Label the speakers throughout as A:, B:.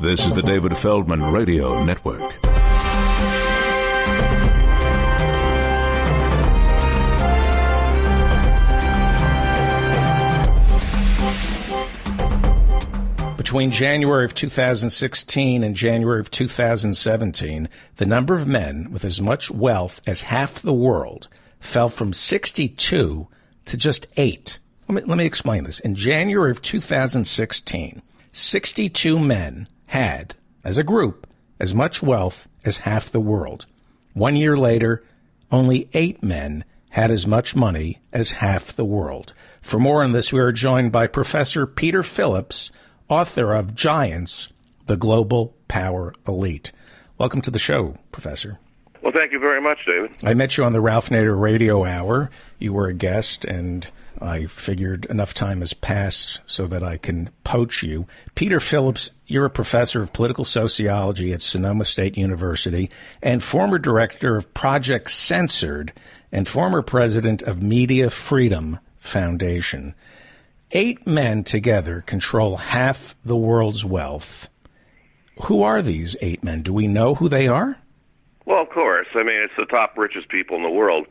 A: This is the David Feldman Radio Network.
B: Between January of 2016 and January of 2017, the number of men with as much wealth as half the world fell from 62 to just 8. Let me explain this. In January of 2016, 62 men had, as a group, as much wealth as half the world. 1 year later, only 8 men had as much money as half the world. For more on this, we are joined by Professor Peter Phillips, author of Giants, the Global Power Elite. Welcome to the show, Professor.
C: Well, thank you very much, David.
B: I met you on the Ralph Nader Radio Hour. You were a guest, and I figured enough time has passed so that I can poach you. Peter Phillips, you're a professor of political sociology at Sonoma State University and former director of Project Censored and former president of Media Freedom Foundation. 8 men together control half the world's wealth. Who are these 8 men? Do we know who they are?
C: Well, of course. I mean, it's the top richest people in the world.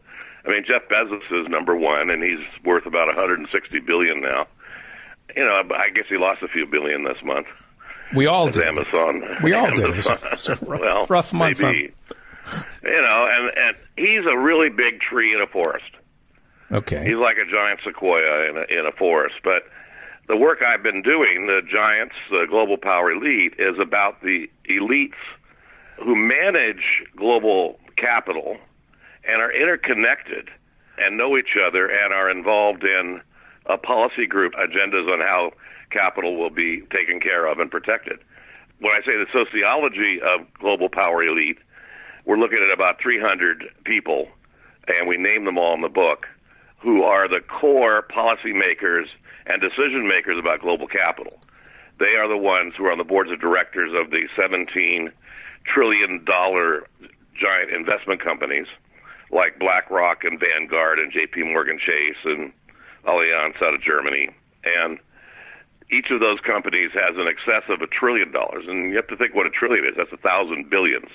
C: I mean, Jeff Bezos is number one, and he's worth about $160 billion now. You know, I guess he lost a few billion this month.
B: We all did.
C: Amazon.
B: We all did.
C: Well,
B: rough month.
C: Maybe. You know, and he's a really big tree in a forest.
B: Okay.
C: He's like a giant sequoia in a forest. But the work I've been doing, the Giants, the Global Power Elite, is about the elites who manage global capital and are interconnected and know each other and are involved in a policy group agendas on how capital will be taken care of and protected. When I say the sociology of Global Power Elite, we're looking at about 300 people, and we name them all in the book, who are the core policymakers and decision makers about global capital. They are the ones who are on the boards of directors of the $17 trillion giant investment companies like BlackRock and Vanguard and JP Morgan Chase and Allianz out of Germany. And each of those companies has an excess of $1 trillion. And you have to think what $1 trillion is. That's 1,000 billions.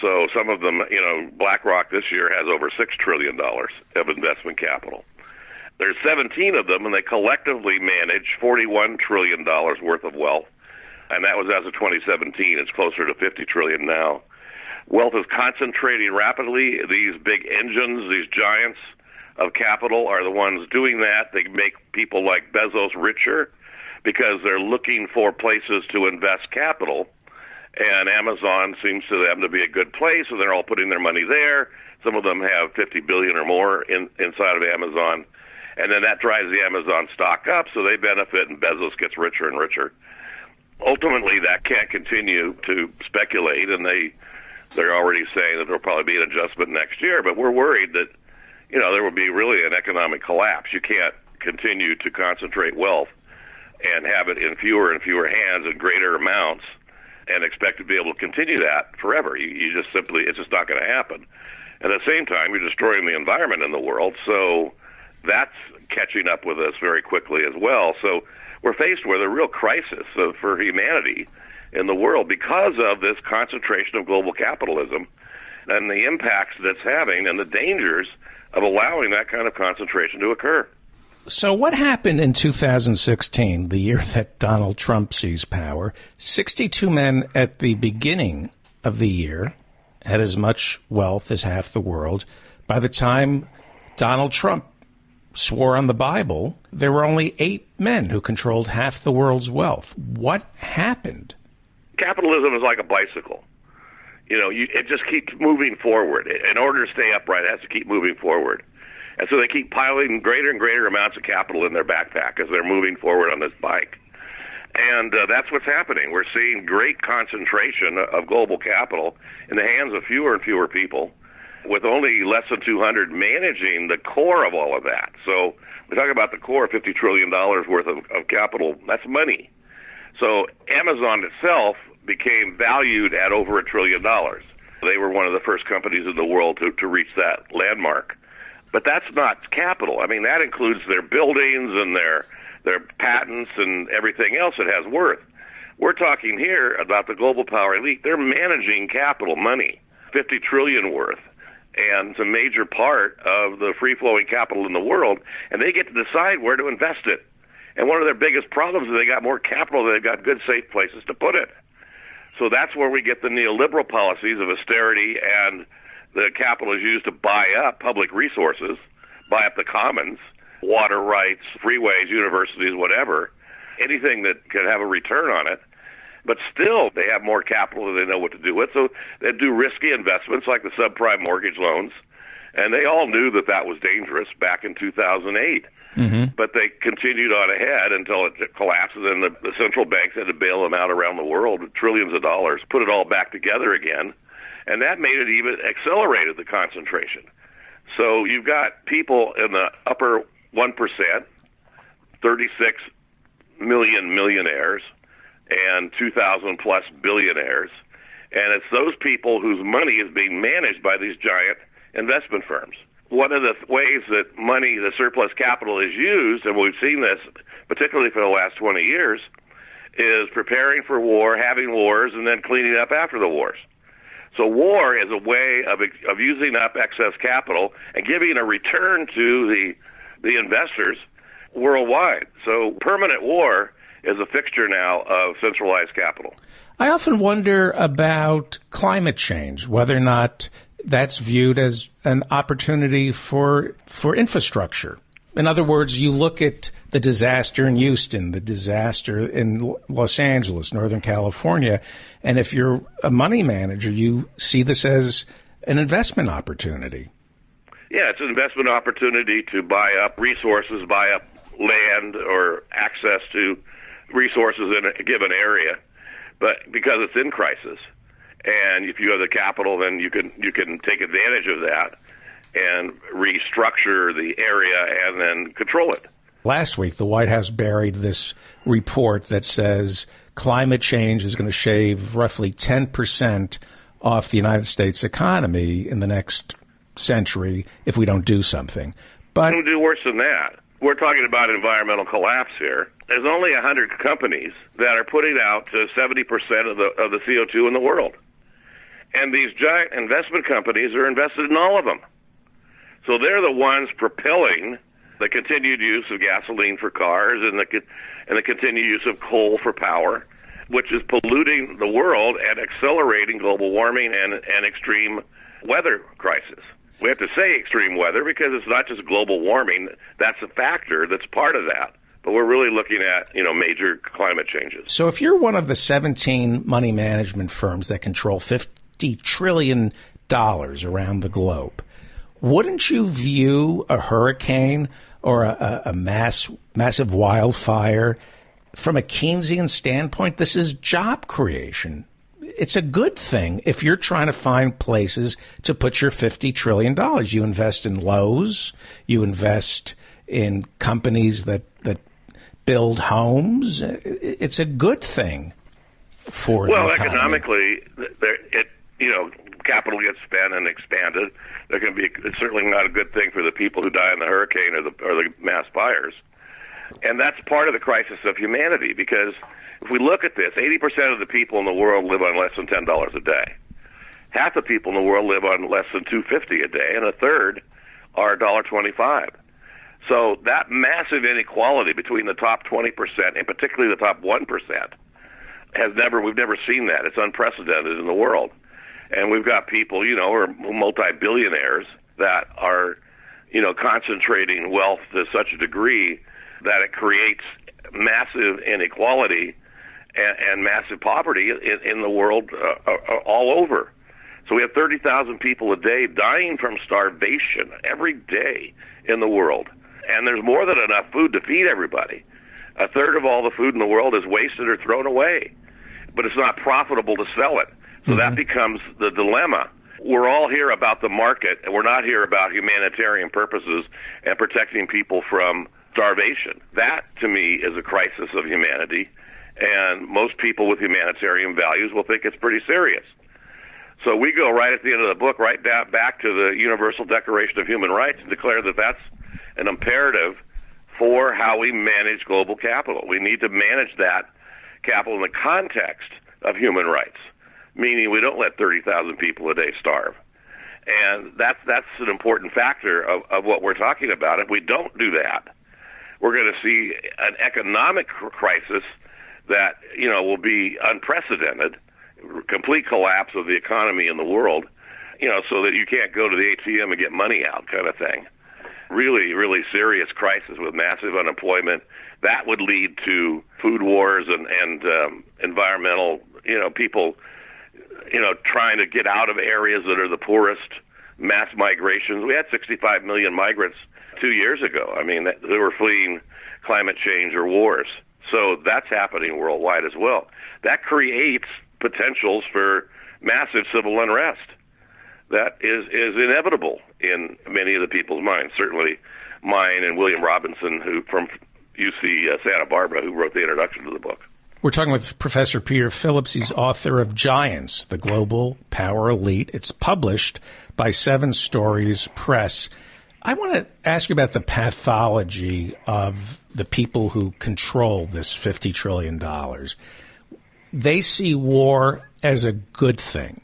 C: So some of them, you know, BlackRock this year has over $6 trillion of investment capital. There's 17 of them, and they collectively manage $41 trillion worth of wealth. And that was as of 2017. It's closer to $50 trillion now. Wealth is concentrating rapidly. These big engines, these giants of capital are the ones doing that. They make people like Bezos richer because they're looking for places to invest capital. And Amazon seems to them to be a good place, so they're all putting their money there. Some of them have $50 billion or more inside of Amazon. And then that drives the Amazon stock up, so they benefit, and Bezos gets richer and richer. Ultimately, that can't continue to speculate, and they're already saying that there'll probably be an adjustment next year. But we're worried that, you know, there will be really an economic collapse. You can't continue to concentrate wealth and have it in fewer and fewer hands in greater amounts and expect to be able to continue that forever. You just simply, it's just not going to happen. At the same time, you're destroying the environment in the world, so that's catching up with us very quickly as well. So we're faced with a real crisis for humanity in the world because of this concentration of global capitalism and the impacts that it's having and the dangers of allowing that kind of concentration to occur.
B: So what happened in 2016, the year that Donald Trump seized power? 62 men at the beginning of the year had as much wealth as half the world. By the time Donald Trump swore on the Bible, there were only 8 men who controlled half the world's wealth. What happened?
C: Capitalism is like a bicycle. You know, it just keeps moving forward. In order to stay upright, it has to keep moving forward. And so they keep piling greater and greater amounts of capital in their backpack as they're moving forward on this bike. And that's what's happening. We're seeing great concentration of global capital in the hands of fewer and fewer people, with only less than 200 managing the core of all of that. So we talk about the core, $50 trillion worth of capital. That's money. So Amazon itself became valued at over $1 trillion. They were one of the first companies in the world to reach that landmark. But that's not capital. I mean, that includes their buildings and their patents and everything else that has worth. We're talking here about the global power elite. They're managing capital money, $50 trillion worth, and it's a major part of the free-flowing capital in the world, and they get to decide where to invest it. And one of their biggest problems is they got more capital than they've got good, safe places to put it. So that's where we get the neoliberal policies of austerity, and the capital is used to buy up public resources, buy up the commons, water rights, freeways, universities, whatever, anything that could have a return on it. But still, they have more capital than they know what to do with, so they do risky investments like the subprime mortgage loans, and they all knew that that was dangerous back in 2008. But they continued on ahead until it collapsed, and then the central banks had to bail them out around the world with trillions of dollars, put it all back together again, and that made it even accelerated the concentration. So you've got people in the upper 1%, 36 million millionaires, and 2,000 plus billionaires, and it's those people whose money is being managed by these giant investment firms. One of the ways that money, the surplus capital, is used, and we've seen this particularly for the last 20 years, is preparing for war, having wars, and then cleaning up after the wars. So war is a way of using up excess capital and giving a return to the investors worldwide. So permanent war is a fixture now of centralized capital.
B: I often wonder about climate change, whether or not that's viewed as an opportunity for infrastructure. In other words, you look at the disaster in Houston, the disaster in Los Angeles, Northern California, and if you're a money manager, you see this as an investment opportunity.
C: Yeah, it's an investment opportunity to buy up resources, buy up land or access to resources in a given area, but because it's in crisis. And if you have the capital, then you can take advantage of that and restructure the area and then control it.
B: Last week, the White House buried this report that says climate change is going to shave roughly 10% off the United States economy in the next century if we don't do something. But
C: we'll do worse than that. We're talking about environmental collapse here. There's only 100 companies that are putting out 70% of the CO2 in the world. And these giant investment companies are invested in all of them. So they're the ones propelling the continued use of gasoline for cars and the continued use of coal for power, which is polluting the world and accelerating global warming and extreme weather crisis. We have to say extreme weather because it's not just global warming. That's a factor that's part of that. But we're really looking at, major climate changes.
B: So if you're one of the 17 money management firms that control $50 trillion around the globe, wouldn't you view a hurricane or a massive wildfire from a Keynesian standpoint? This is job creation. It's a good thing if you're trying to find places to put your $50 trillion. You invest in Lowe's, you invest in companies that build homes. It's a good thing for the economy.
C: Economically, capital gets spent and expanded. It's certainly not a good thing for the people who die in the hurricane or the mass fires. And that's part of the crisis of humanity, because if we look at this, 80% of the people in the world live on less than $10 a day. Half the people in the world live on less than $2.50 a day, and a third are $1.25. So that massive inequality between the top 20% and particularly the top 1% we've never seen that. It's unprecedented in the world. And we've got people, who are multi-billionaires that are, concentrating wealth to such a degree that it creates massive inequality and massive poverty in the world all over. So we have 30,000 people a day dying from starvation every day in the world. And there's more than enough food to feed everybody. A third of all the food in the world is wasted or thrown away. But it's not profitable to sell it. So that becomes the dilemma. We're all here about the market, and we're not here about humanitarian purposes and protecting people from starvation. That, to me, is a crisis of humanity, and most people with humanitarian values will think it's pretty serious. So we go right at the end of the book, right back to the Universal Declaration of Human Rights, and declare that that's an imperative for how we manage global capital. We need to manage that capital in the context of human rights, meaning we don't let 30,000 people a day starve. And that's an important factor of what we're talking about. If we don't do that, we're going to see an economic crisis that, will be unprecedented, complete collapse of the economy in the world, so that you can't go to the ATM and get money out kind of thing. Really, really serious crisis with massive unemployment. That would lead to food wars and environmental, people, trying to get out of areas that are the poorest, mass migrations. We had 65 million migrants 2 years ago. I mean, they were fleeing climate change or wars. So that's happening worldwide as well. That creates potentials for massive civil unrest. That is inevitable in many of the people's minds, certainly mine and William Robinson, who from UC Santa Barbara, who wrote the introduction to the book.
B: We're talking with Professor Peter Phillips. He's author of Giants, the Global Power Elite. It's published by Seven Stories Press. I want to ask you about the pathology of the people who control this $50 trillion. They see war as a good thing.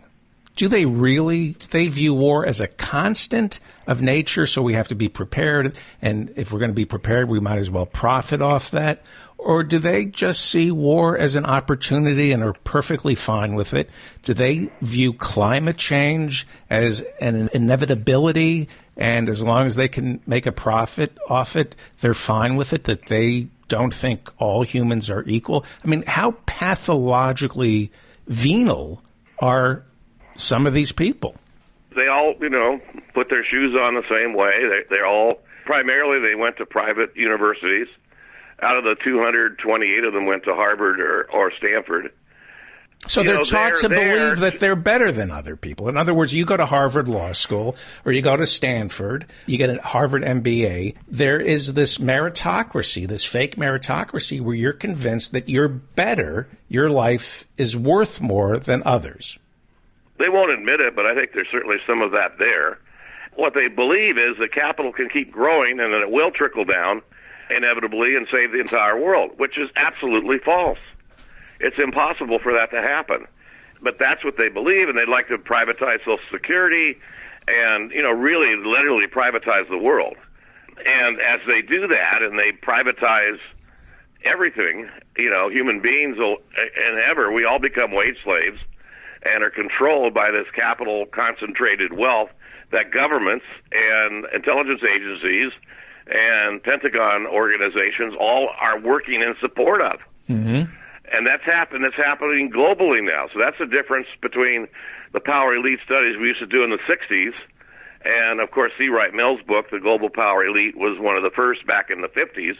B: Do they really? Do they view war as a constant of nature, so we have to be prepared, and if we're going to be prepared, we might as well profit off that? Or do they just see war as an opportunity and are perfectly fine with it? Do they view climate change as an inevitability, and as long as they can make a profit off it, they're fine with it, that they don't think all humans are equal? I mean, how pathologically venal are some of these people?
C: They all, put their shoes on the same way. They're all, primarily they went to private universities. Out of the 228 of them went to Harvard or Stanford.
B: So they're taught to believe that they're better than other people. In other words, you go to Harvard Law School or you go to Stanford, you get a Harvard MBA. There is this meritocracy, this fake meritocracy where you're convinced that you're better, your life is worth more than others.
C: They won't admit it, but I think there's certainly some of that there. What they believe is that capital can keep growing and that it will trickle down inevitably and save the entire world, which is absolutely false. It's impossible for that to happen. But that's what they believe, and they'd like to privatize Social Security and, really literally privatize the world. And as they do that and they privatize everything, human beings will, and ever, we all become wage slaves and are controlled by this capital concentrated wealth that governments and intelligence agencies and Pentagon organizations all are working in support of. Mm-hmm. And that's happening globally now. So that's the difference between the power elite studies we used to do in the 60s. And, of course, C. Wright Mills' book, The Global Power Elite, was one of the first back in the 50s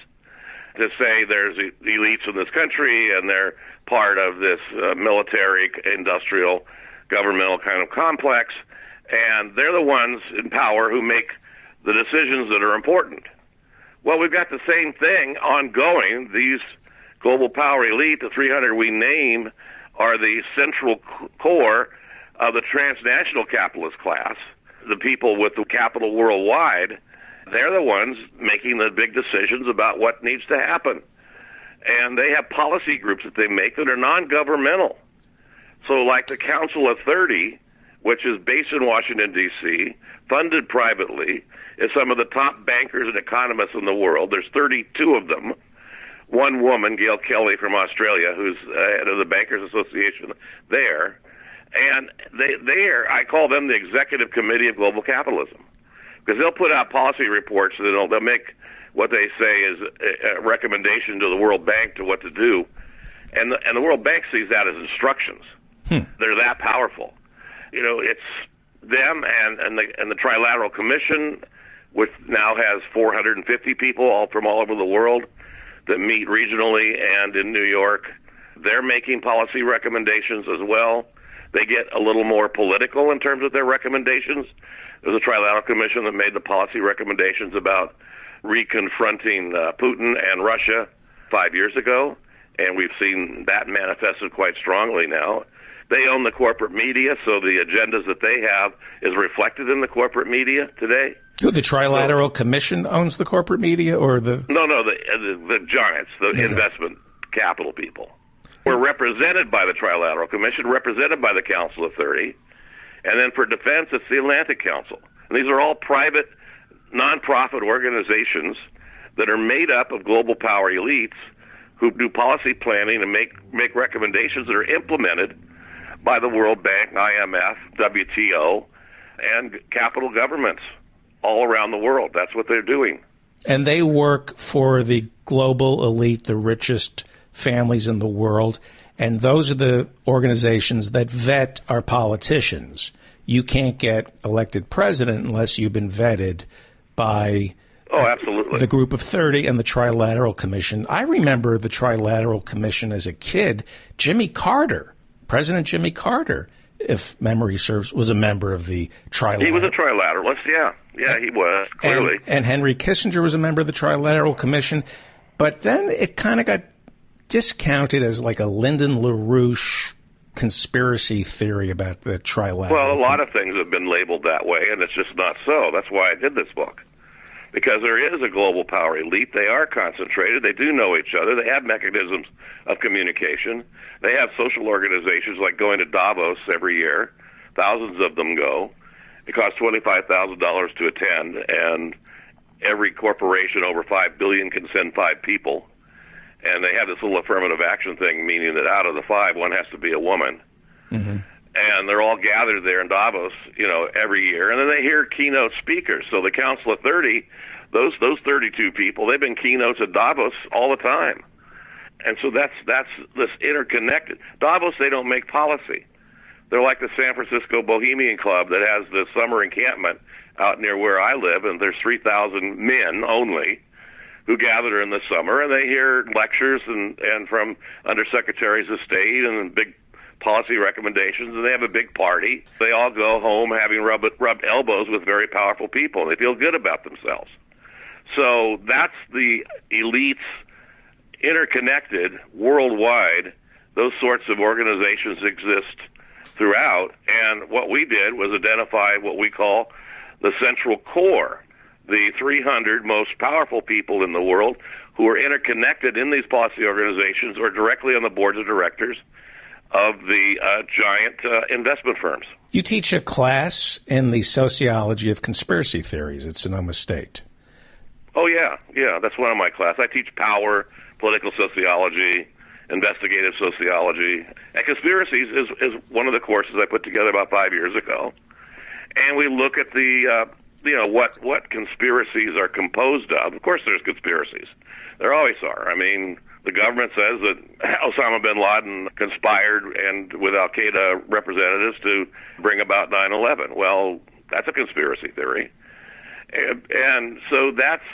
C: to say there's elites in this country and they're part of this military, industrial, governmental kind of complex. And they're the ones in power who make the decisions that are important. Well, we've got the same thing ongoing. These global power elite, the 300 we name, are the central core of the transnational capitalist class, the people with the capital worldwide. They're the ones making the big decisions about what needs to happen. And they have policy groups that they make that are non-governmental. So like the Council of 30, which is based in Washington, D.C., funded privately, is some of the top bankers and economists in the world. There's 32 of them. One woman, Gail Kelly from Australia, who's head of the Bankers Association there. And I call them the Executive Committee of Global Capitalism, because they'll put out policy reports and they'll make what they say is a recommendation to the World Bank to what to do. And the World Bank sees that as instructions. They're that powerful. It's them and the Trilateral Commission, which now has 450 people all from all over the world that meet regionally and in New York. They're making policy recommendations as well. They get a little more political in terms of their recommendations. There's a Trilateral Commission that made the policy recommendations about reconfronting Putin and Russia 5 years ago, and we've seen that manifested quite strongly now. They own the corporate media, so the agendas that they have is reflected in the corporate media today.
B: The Trilateral Commission owns the corporate media, or the...
C: No, the giants, the investment capital people. We're represented by the Trilateral Commission, represented by the Council of 30. And then for defense, it's the Atlantic Council. And these are all private, nonprofit organizations that are made up of global power elites who do policy planning and make recommendations that are implemented by the World Bank, IMF, WTO, and capital governments all around the world. That's what they're doing.
B: And they work for the global elite, the richest families in the world. And those are the organizations that vet our politicians. You can't get elected president unless you've been vetted by
C: absolutely.
B: The Group of 30 and the Trilateral Commission. I remember the Trilateral Commission as a kid. President Jimmy Carter, if memory serves, was a member of the Trilateral.
C: He was a Trilateralist, yeah. Yeah, he was, clearly.
B: And Henry Kissinger was a member of the Trilateral Commission. But then it kind of got discounted as like a Lyndon LaRouche conspiracy theory about the Trilateral.
C: Well, a lot of things have been labeled that way, and it's just not so. That's why I did this book. Because there is a global power elite. They are concentrated. They do know each other. They have mechanisms of communication. They have social organizations like going to Davos every year. Thousands of them go. It costs $25,000 to attend, and every corporation over $5 billion can send 5 people. And they have this little affirmative action thing, meaning that out of the 5, one has to be a woman. Mm-hmm. And they're all gathered there in Davos, every year. And then they hear keynote speakers. So the Council of 30, those 32 people, they've been keynotes at Davos all the time. And so that's this interconnected. Davos, they don't make policy. They're like the San Francisco Bohemian Club that has the summer encampment out near where I live, and there's 3,000 men only who gather in the summer, and they hear lectures and from undersecretaries of state and big policy recommendations, and they have a big party. They all go home having rubbed elbows with very powerful people. They feel good about themselves. So that's the elites, interconnected worldwide. Those sorts of organizations exist throughout, and what we did was identify what we call the central core, the 300 most powerful people in the world who are interconnected in these policy organizations or directly on the boards of directors of the giant investment firms.
B: You teach a class in the sociology of conspiracy theories at Sonoma State.
C: Oh, yeah. That's one of my classes. I teach power, political sociology, investigative sociology. And conspiracies is one of the courses I put together about 5 years ago. And we look at the, what conspiracies are composed of. Of course there's conspiracies. There always are. I mean, the government says that Osama bin Laden conspired and with al-Qaeda representatives to bring about 9/11. Well, that's a conspiracy theory. And so that's...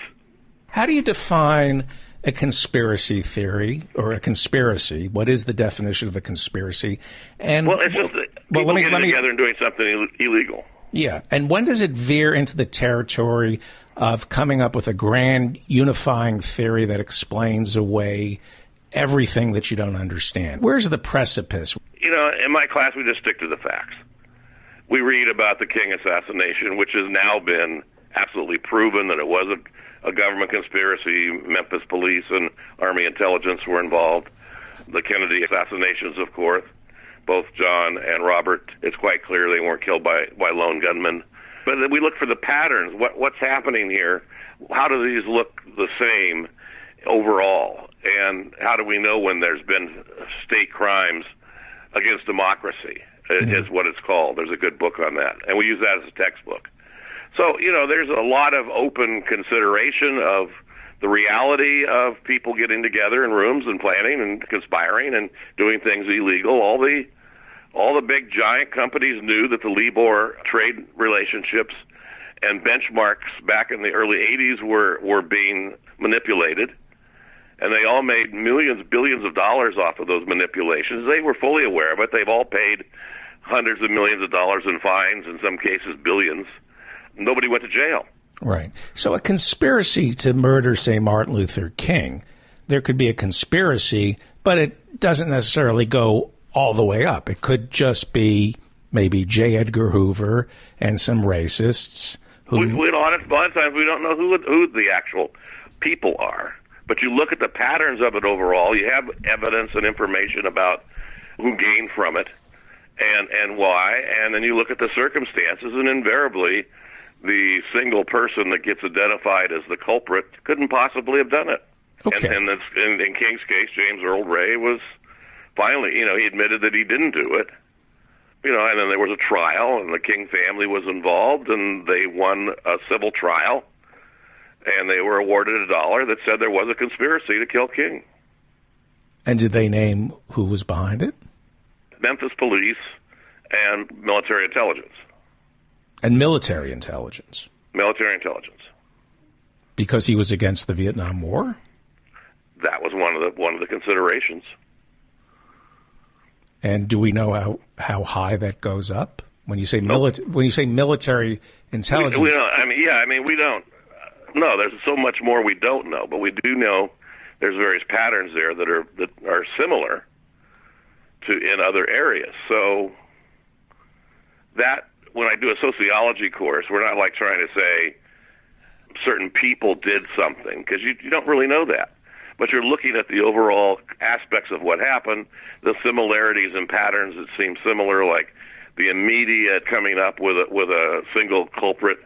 B: How do you define a conspiracy theory or a conspiracy? What is the definition of a conspiracy? And
C: well, it's just people getting together and doing something illegal.
B: Yeah. And when does it veer into the territory of coming up with a grand unifying theory that explains away everything that you don't understand? Where's the precipice?
C: In my class, we just stick to the facts. We read about the King assassination, which has now been absolutely proven that it was a government conspiracy. Memphis police and Army intelligence were involved. The Kennedy assassinations, of course. Both John and Robert, it's quite clear they weren't killed by lone gunmen. But we look for the patterns. What's happening here? How do these look the same overall? And how do we know when there's been state crimes against democracy, is what it's called. There's a good book on that. And we use that as a textbook. So, there's a lot of open consideration of the reality of people getting together in rooms and planning and conspiring and doing things illegal. All the big giant companies knew that the Libor trade relationships and benchmarks back in the early 80s were being manipulated, and they all made millions, billions of dollars off of those manipulations. They were fully aware of it. They've all paid hundreds of millions of dollars in fines, in some cases billions. Nobody went to jail.
B: Right. So a conspiracy to murder, say, Martin Luther King, there could be a conspiracy, but it doesn't necessarily go all the way up. It could just be maybe J. Edgar Hoover and some racists who...
C: A lot of times we don't know who the actual people are. But you look at the patterns of it overall, you have evidence and information about who gained from it and why, and then you look at the circumstances, and invariably the single person that gets identified as the culprit couldn't possibly have done it.
B: Okay.
C: And in King's case, James Earl Ray was finally, he admitted that he didn't do it. And then there was a trial, and the King family was involved, and they won a civil trial, and they were awarded $1 that said there was a conspiracy to kill King.
B: And did they name who was behind it?
C: Memphis police and military intelligence.
B: And military intelligence?
C: Military intelligence.
B: Because he was against the Vietnam War?
C: That was one of the considerations.
B: And do we know how high that goes up? When you say military intelligence,
C: we don't. We don't. No, there's so much more we don't know, but we do know there's various patterns there that are similar to in other areas. So that when I do a sociology course, we're not like trying to say certain people did something, because you don't really know that. But you're looking at the overall aspects of what happened, the similarities and patterns that seem similar, like the immediate coming up with a single culprit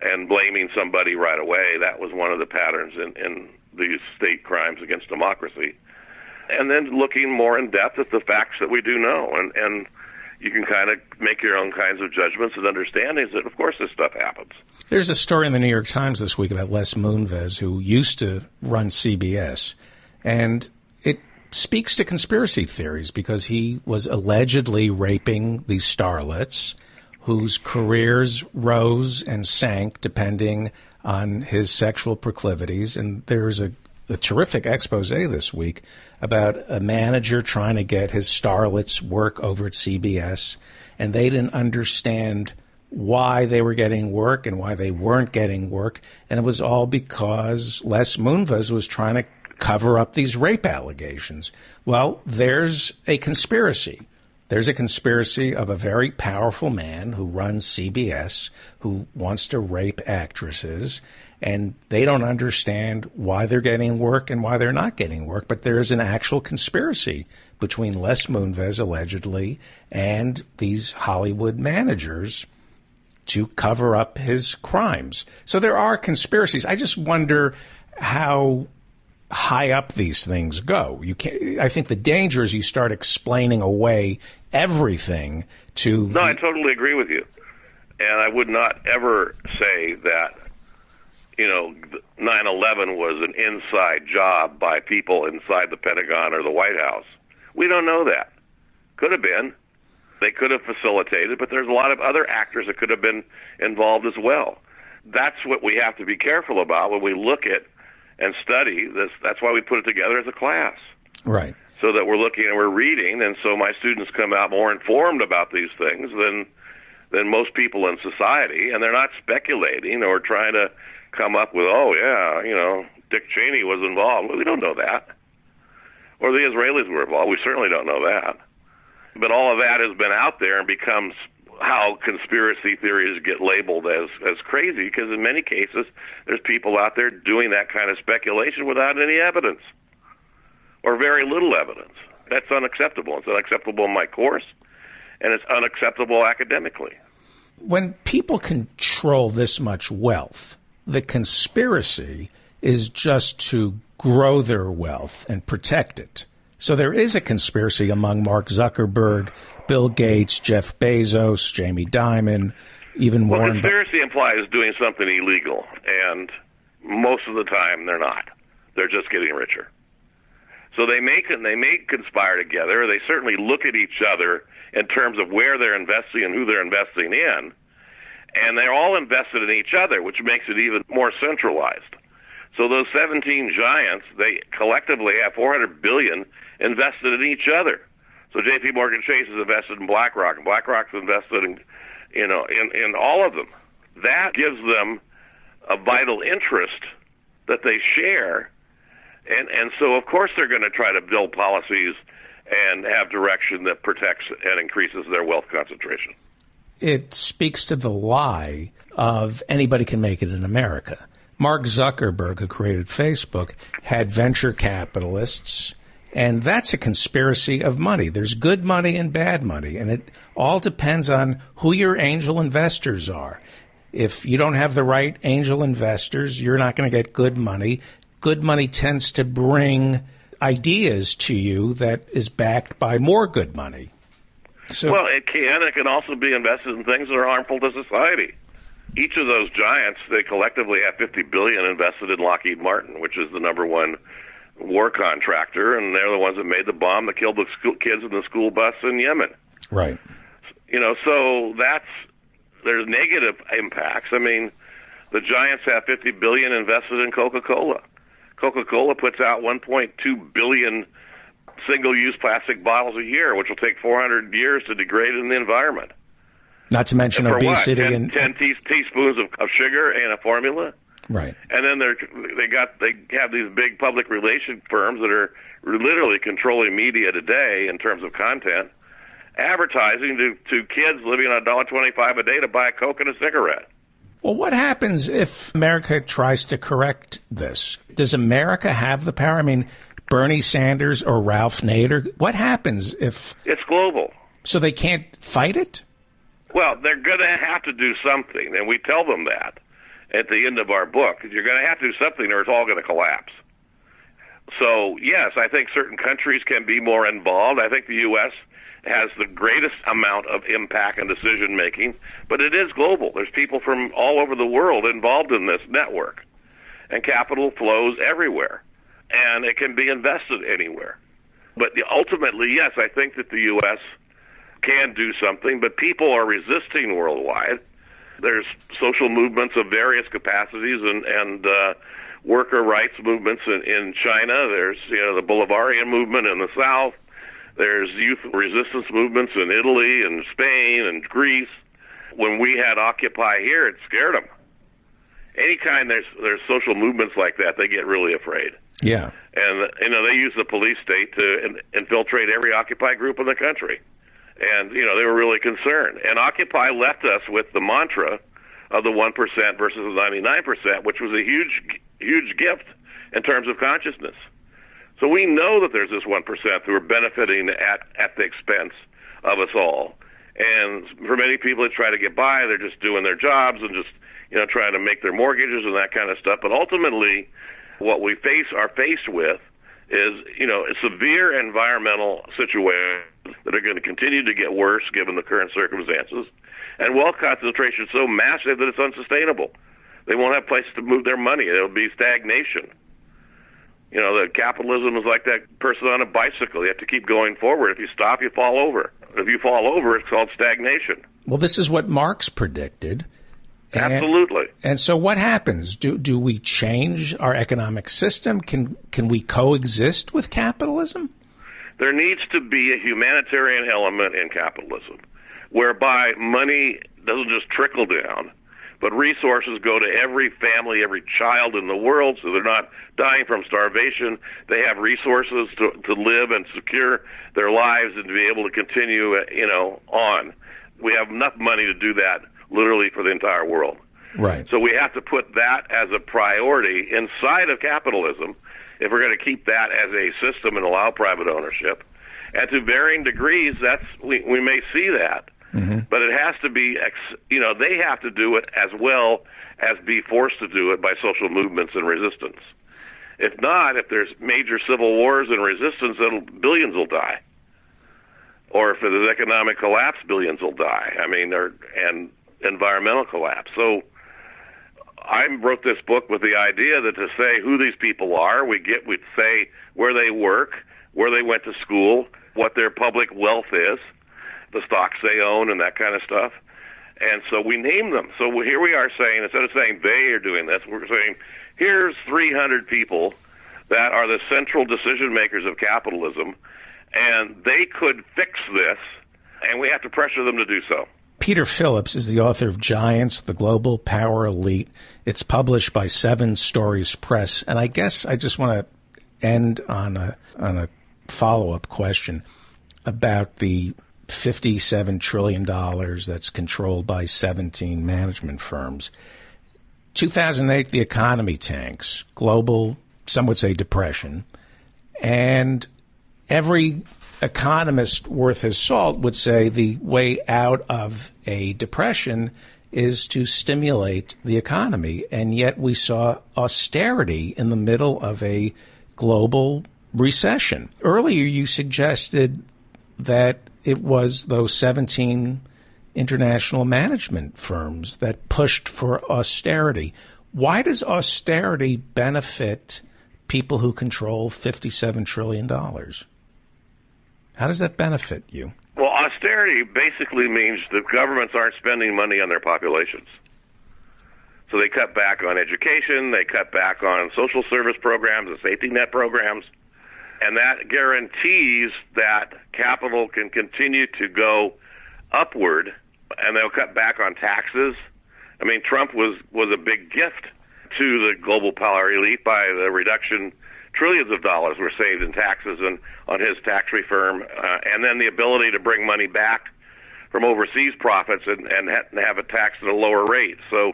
C: and blaming somebody right away. That was one of the patterns in these state crimes against democracy. And then looking more in depth at the facts that we do know. And you can kind of make your own kinds of judgments and understandings that, of course, this stuff happens.
B: There's a story in the New York Times this week about Les Moonves, who used to run CBS. And it speaks to conspiracy theories because he was allegedly raping these starlets whose careers rose and sank depending on his sexual proclivities. And there's a terrific expose this week about a manager trying to get his starlets work over at CBS, and they didn't understand why they were getting work and why they weren't getting work. And it was all because Les Moonves was trying to cover up these rape allegations. Well, there's a conspiracy. There's a conspiracy of a very powerful man who runs CBS who wants to rape actresses, and they don't understand why they're getting work and why they're not getting work. But there's an actual conspiracy between Les Moonves, allegedly, and these Hollywood managers to cover up his crimes. So there are conspiracies. I just wonder how high up these things go. I think the danger is you start explaining away everything to...
C: No, I totally agree with you. And I would not ever say that, 9/11 was an inside job by people inside the Pentagon or the White House. We don't know that. Could have been. They could have facilitated, but there's a lot of other actors that could have been involved as well. That's what we have to be careful about when we look at and study this. That's why we put it together as a class.
B: Right.
C: So that we're looking and we're reading, and so my students come out more informed about these things than most people in society, and they're not speculating or trying to come up with, Dick Cheney was involved. Well, we don't know that. Or the Israelis were involved. We certainly don't know that. But all of that has been out there and becomes how conspiracy theories get labeled as crazy, because in many cases there's people out there doing that kind of speculation without any evidence or very little evidence. That's unacceptable. It's unacceptable in my course, and it's unacceptable academically.
B: When people control this much wealth, the conspiracy is just to grow their wealth and protect it. So there is a conspiracy among Mark Zuckerberg, Bill Gates, Jeff Bezos, Jamie Dimon, even Warren.
C: Well, conspiracy implies doing something illegal, and most of the time they're not. They're just getting richer. So they may conspire together. They certainly look at each other in terms of where they're investing and who they're investing in, and they're all invested in each other, which makes it even more centralized. So those 17 giants, they collectively have $400 billion invested in each other. So J.P. Morgan Chase is invested in BlackRock, and BlackRock's invested in all of them. That gives them a vital interest that they share, and so of course they're going to try to build policies and have direction that protects and increases their wealth concentration. It
B: speaks to the lie of anybody can make it in America. Mark Zuckerberg, who created Facebook, had venture capitalists, and that's a conspiracy of money. There's good money and bad money, and it all depends on who your angel investors are. If you don't have the right angel investors, you're not going to get good money. Good money tends to bring ideas to you that is backed by more good money. So,
C: well, it can. It can also be invested in things that are harmful to society. Each of those giants, they collectively have $50 billion invested in Lockheed Martin, which is the number one war contractor, and they're the ones that made the bomb that killed the kids in the school bus in Yemen.
B: Right.
C: So there's negative impacts. I mean, the giants have $50 billion invested in Coca-Cola. Coca-Cola puts out 1.2 billion single-use plastic bottles a year, which will take 400 years to degrade in the environment.
B: Not to mention obesity
C: and 10 teaspoons of sugar and a formula.
B: Right.
C: And then they have these big public relation firms that are literally controlling media today in terms of content, advertising to kids living on $1.25 a day to buy a Coke and a cigarette.
B: Well, what happens if America tries to correct this? Does America have the power? I mean, Bernie Sanders or Ralph Nader, what happens if...
C: It's global.
B: So they can't fight it?
C: Well, they're going to have to do something, and we tell them that at the end of our book. You're going to have to do something or it's all going to collapse. So, yes, I think certain countries can be more involved. I think the U.S. has the greatest amount of impact and decision-making, but it is global. There's people from all over the world involved in this network, and capital flows everywhere, and it can be invested anywhere. But ultimately, yes, I think that the U.S. can do something, but people are resisting worldwide. There's social movements of various capacities and worker rights movements in China. There's the Bolivarian movement in the South. There's youth resistance movements in Italy and Spain and Greece. When we had Occupy here, it scared them. Anytime there's social movements like that, they get really afraid.
B: Yeah.
C: And they use the police state to infiltrate every Occupy group in the country. And, they were really concerned. And Occupy left us with the mantra of the 1% versus the 99%, which was a huge gift in terms of consciousness. So we know that there's this 1% who are benefiting at the expense of us all. And for many people that try to get by, they're just doing their jobs and just, trying to make their mortgages and that kind of stuff. But ultimately, what we are faced with is, a severe environmental situation that are going to continue to get worse given the current circumstances, and wealth concentration so massive that it's unsustainable. They won't have places to move their money. It'll be stagnation. The capitalism is like that person on a bicycle. You have to keep going forward. If you stop, you fall over. If you fall over, it's called stagnation.
B: Well, this is what Marx predicted.
C: Absolutely.
B: And so what happens? Do we change our economic system? Can we coexist with capitalism?
C: There needs to be a humanitarian element in capitalism, whereby money doesn't just trickle down, but resources go to every family, every child in the world, so they're not dying from starvation. They have resources to live and secure their lives and to be able to continue, on. We have enough money to do that literally for the entire world.
B: Right.
C: So we have to put that as a priority inside of capitalism if we're going to keep that as a system and allow private ownership. And to varying degrees, we may see that. Mm-hmm. But it has to be, they have to do it as well as be forced to do it by social movements and resistance. If not, if there's major civil wars and resistance, billions will die. Or if there's economic collapse, billions will die. And environmental collapse. So I wrote this book with the idea that to say who these people are, we'd say where they work, where they went to school, what their public wealth is, the stocks they own, and that kind of stuff. And so we name them. So here we are saying, instead of saying they are doing this, we're saying here's 300 people that are the central decision makers of capitalism, and they could fix this, and we have to pressure them to do so.
B: Peter Phillips is the author of Giants, the Global Power Elite. It's published by Seven Stories Press. And I guess I just want to end on a follow-up question about the $57 trillion that's controlled by 17 management firms. 2008, the economy tanks, global, some would say depression, and every economist worth his salt would say the way out of a depression is to stimulate the economy. And yet we saw austerity in the middle of a global recession. Earlier, you suggested that it was those 17 international management firms that pushed for austerity. Why does austerity benefit people who control $57 trillion? How does that benefit you?
C: Well, austerity basically means that governments aren't spending money on their populations. So they cut back on education, they cut back on social service programs and safety net programs, and that guarantees that capital can continue to go upward, and they'll cut back on taxes. I mean, Trump was a big gift to the global power elite by the reduction. Trillions of dollars were saved in taxes and on his tax reform, and then the ability to bring money back from overseas profits and have it taxed at a lower rate. So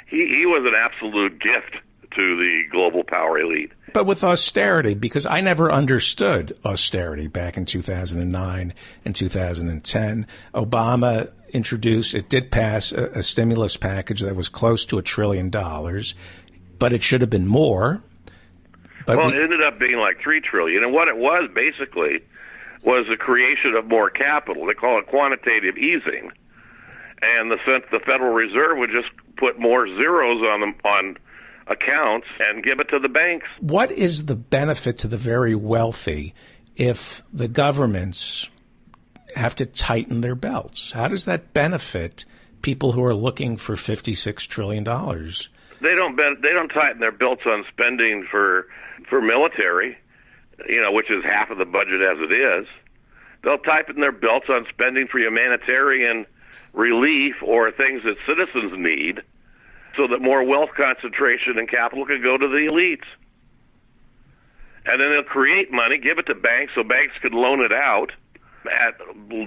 C: he was an absolute gift to the global power elite.
B: But with austerity, because I never understood austerity back in 2009 and 2010, Obama introduced, it did pass a stimulus package that was close to $1 trillion, but it should have been more. But
C: it ended up being like $3 trillion, and what it was basically was the creation of more capital. They call it quantitative easing, and the Federal Reserve would just put more zeros on accounts and give it to the banks.
B: What is the benefit to the very wealthy if the governments have to tighten their belts? How does that benefit people who are looking for $56 trillion?
C: They don't tighten their belts on spending for military, which is half of the budget as it is. They'll tighten their belts on spending for humanitarian relief or things that citizens need, so that more wealth concentration and capital can go to the elites. And then they'll create money, give it to banks so banks can loan it out at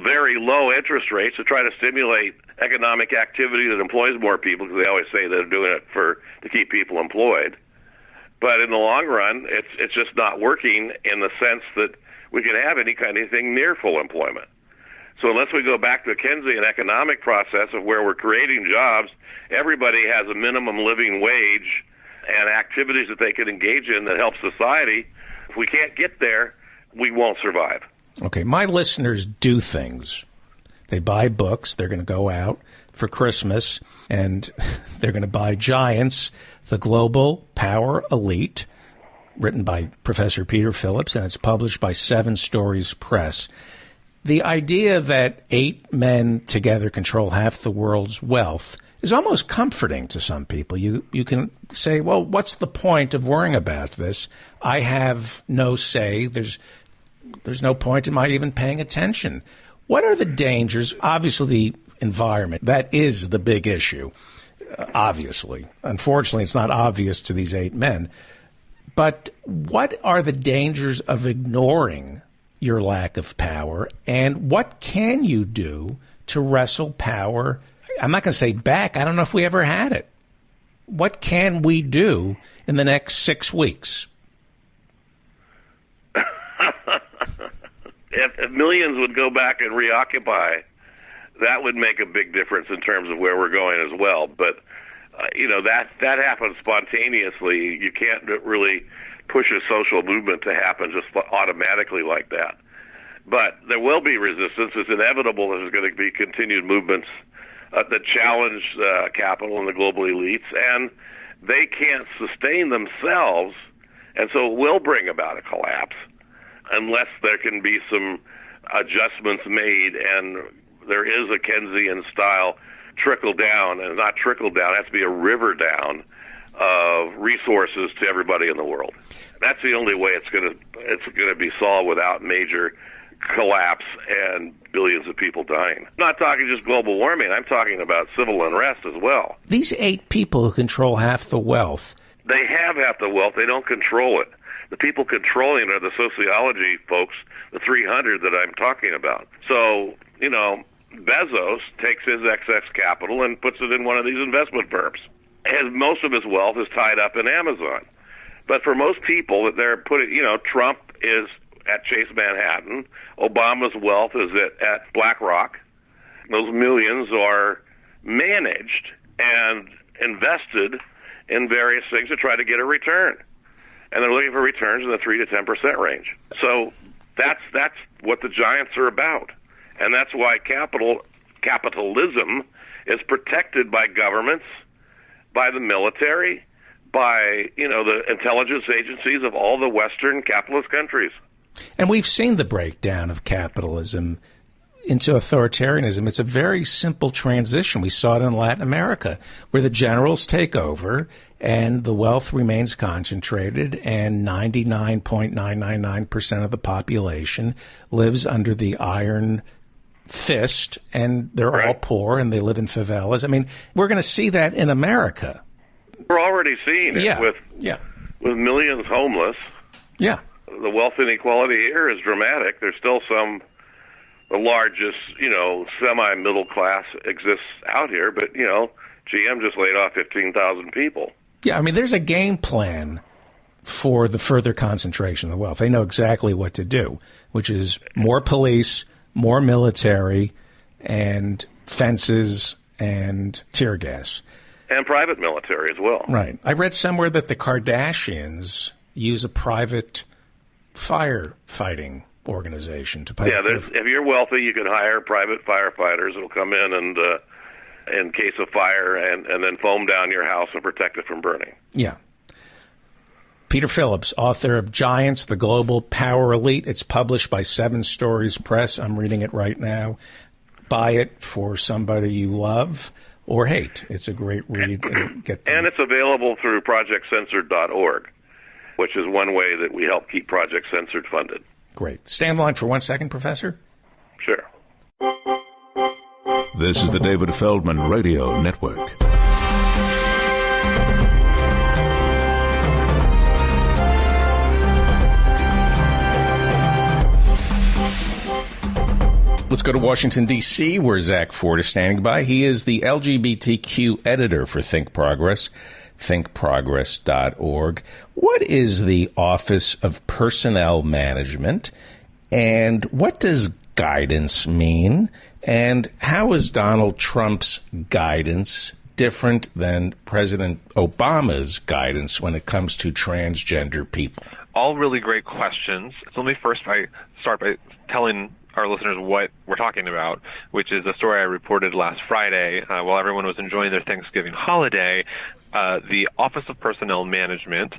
C: very low interest rates to try to stimulate economic activity that employs more people, because they always say they're doing it to keep people employed. But in the long run, it's just not working in the sense that we can have any kind of thing near full employment. So unless we go back to a Keynesian economic process of where we're creating jobs, everybody has a minimum living wage and activities that they can engage in that help society. If we can't get there, we won't survive.
B: Okay, my listeners do things. They buy books. They're going to go out for Christmas, and they're going to buy Giants, The Global Power Elite, written by Professor Peter Phillips, and it's published by Seven Stories Press. The idea that 8 men together control half the world's wealth is almost comforting to some people. You can say, well, what's the point of worrying about this? I have no say. There's no point in my even paying attention. What are the dangers? Obviously, the environment, that is the big issue, obviously. Unfortunately, it's not obvious to these 8 men. But what are the dangers of ignoring your lack of power, and what can you do to wrestle power? I'm not going to say back. I don't know if we ever had it. What can we do in the next 6 weeks?
C: If millions would go back and reoccupy, that would make a big difference in terms of where we're going as well. But that happens spontaneously. You can't really push a social movement to happen just automatically like that. But there will be resistance. It's inevitable there's going to be continued movements that challenge capital and the global elites, and they can't sustain themselves, and so it will bring about a collapse unless there can be some adjustments made, and there is a Keynesian-style trickle down, and not trickle down, it has to be a river down of resources to everybody in the world. That's the only way it's going to be solved without major collapse and billions of people dying. I'm not talking just global warming. I'm talking about civil unrest as well.
B: These 8 people who control half the wealth.
C: They have half the wealth. They don't control it. The people controlling it are the sociology folks, the 300 that I'm talking about. So, Bezos takes his excess capital and puts it in one of these investment firms. most of his wealth is tied up in Amazon. But for most people that they're putting, Trump is at Chase Manhattan, Obama's wealth is at BlackRock. Those millions are managed and invested in various things to try to get a return. And they're looking for returns in the 3 to 10% range. So that's what the giants are about. And that's why capitalism is protected by governments, by the military, by, the intelligence agencies of all the Western capitalist countries.
B: And we've seen the breakdown of capitalism into authoritarianism. It's a very simple transition. We saw it in Latin America, where the generals take over and the wealth remains concentrated, and 99.999% of the population lives under the iron fist, and they're all poor, and they live in favelas. I mean, we're going to see that in America.
C: We're already seeing it with millions homeless.
B: Yeah.
C: The wealth inequality here is dramatic. There's still the largest, semi-middle class exists out here, but, GM just laid off 15,000 people.
B: Yeah, I mean, there's a game plan for the further concentration of wealth. They know exactly what to do, which is more police, more military, and fences and tear gas.
C: And private military as well.
B: Right. I read somewhere that the Kardashians use a private firefighting organization to pay.
C: Yeah, if you're wealthy, you can hire private firefighters that'll come in and, in case of fire, and then foam down your house and protect it from burning.
B: Yeah. Peter Phillips, author of Giants, the Global Power Elite. It's published by Seven Stories Press. I'm reading it right now. Buy it for somebody you love or hate. It's a great read. And
C: it's available through ProjectCensored.org, which is one way that we help keep Project Censored funded.
B: Great. Stay on the line for 1 second, Professor.
C: Sure.
A: This is the David Feldman Radio Network.
B: Let's go to Washington, D.C., where Zach Ford is standing by. He is the LGBTQ editor for Think Progress, thinkprogress.org. What is the Office of Personnel Management, and what does guidance mean, and how is Donald Trump's guidance different than President Obama's guidance when it comes to transgender people?
D: All really great questions. So let me first start by telling our listeners what we're talking about, which is a story I reported last Friday while everyone was enjoying their Thanksgiving holiday. The Office of Personnel Management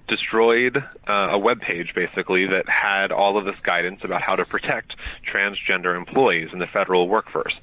D: destroyed a web page, basically, that had all of this guidance about how to protect transgender employees in the federal workforce.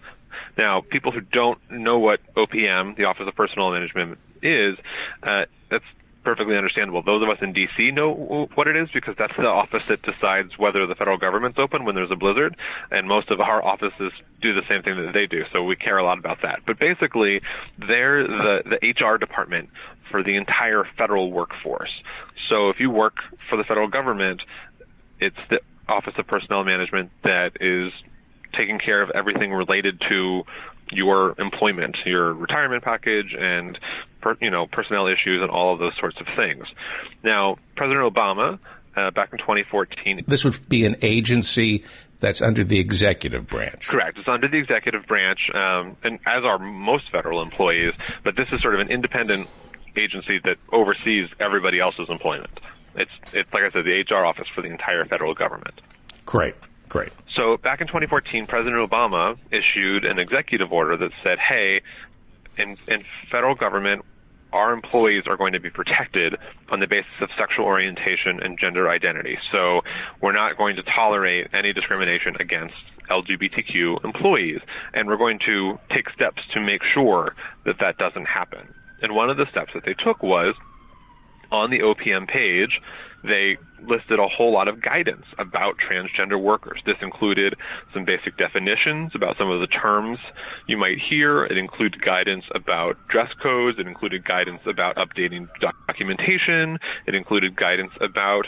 D: Now, people who don't know what OPM, the Office of Personnel Management, is, that's perfectly understandable. Those of us in D.C. know what it is because that's the office that decides whether the federal government's open when there's a blizzard, and most of our offices do the same thing that they do, so we care a lot about that. But basically, they're the HR department for the entire federal workforce. So if you work for the federal government, it's the Office of Personnel Management that is taking care of everything related to your employment, your retirement package, and personnel issues and all of those sorts of things. Now, President Obama, back in 2014...
B: This would be an agency that's under the executive branch.
D: Correct. It's under the executive branch, and as are most federal employees, but this is sort of an independent agency that oversees everybody else's employment. It's like I said, the HR office for the entire federal government.
B: Great.
D: So back in 2014, President Obama issued an executive order that said, hey, in federal government, our employees are going to be protected on the basis of sexual orientation and gender identity. So we're not going to tolerate any discrimination against LGBTQ employees, and we're going to take steps to make sure that that doesn't happen. And one of the steps that they took was, on the OPM page, they listed a whole lot of guidance about transgender workers. This included some basic definitions about some of the terms you might hear. It included guidance about dress codes. It included guidance about updating documentation. It included guidance about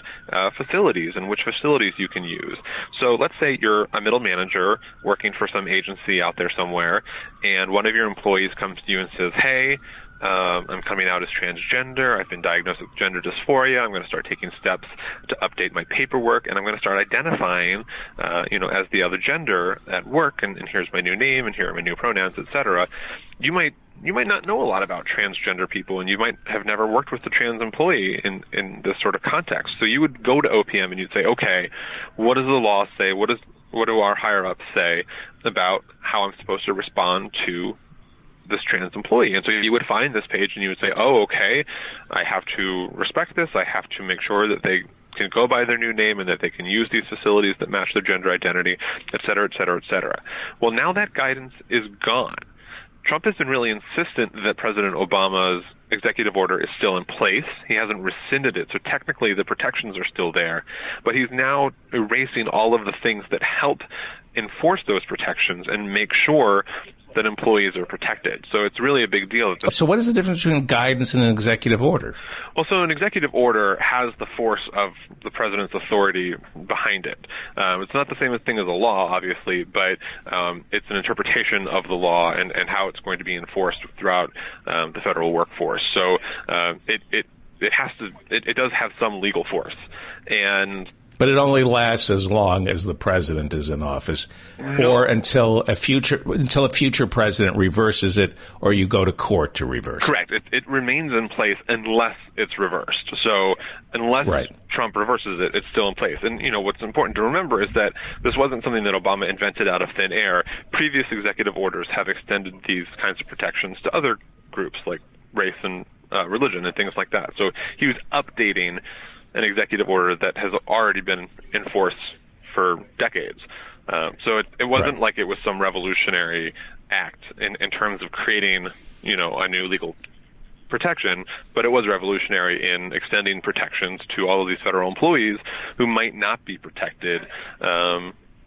D: facilities and which facilities you can use. So let's say you're a middle manager working for some agency out there somewhere, and one of your employees comes to you and says, hey, I'm coming out as transgender. I've been diagnosed with gender dysphoria. I'm going to start taking steps to update my paperwork, and I'm going to start identifying, as the other gender at work, and here's my new name, and here are my new pronouns, etc. You might not know a lot about transgender people, and you might have never worked with a trans employee in this sort of context. So you would go to OPM and you'd say, okay, what does the law say? What do our higher-ups say about how I'm supposed to respond to this trans employee? And so you would find this page and you would say, oh, okay, I have to respect this. I have to make sure that they can go by their new name and that they can use these facilities that match their gender identity, et cetera, et cetera, et cetera. Well, now that guidance is gone. Trump has been really insistent that President Obama's executive order is still in place. He hasn't rescinded it, so technically the protections are still there. But he's now erasing all of the things that help enforce those protections and make sure that employees are protected. So it's really a big deal.
B: So what is the difference between guidance and an executive order?
D: Well, so an executive order has the force of the president's authority behind it. It's not the same thing as a law, obviously, but it's an interpretation of the law and how it's going to be enforced throughout the federal workforce. So it does have some legal force.
B: But it only lasts as long as the president is in office, or until a future president reverses it, or you go to court to reverse it.
D: Correct. It remains in place unless it's reversed. So unless Trump reverses it, it's still in place. And what's important to remember is that this wasn't something that Obama invented out of thin air. Previous executive orders have extended these kinds of protections to other groups like race and religion and things like that. So he was updating an executive order that has already been in force for decades. So it wasn't like it was some revolutionary act in terms of creating, a new legal protection, but it was revolutionary in extending protections to all of these federal employees who might not be protected,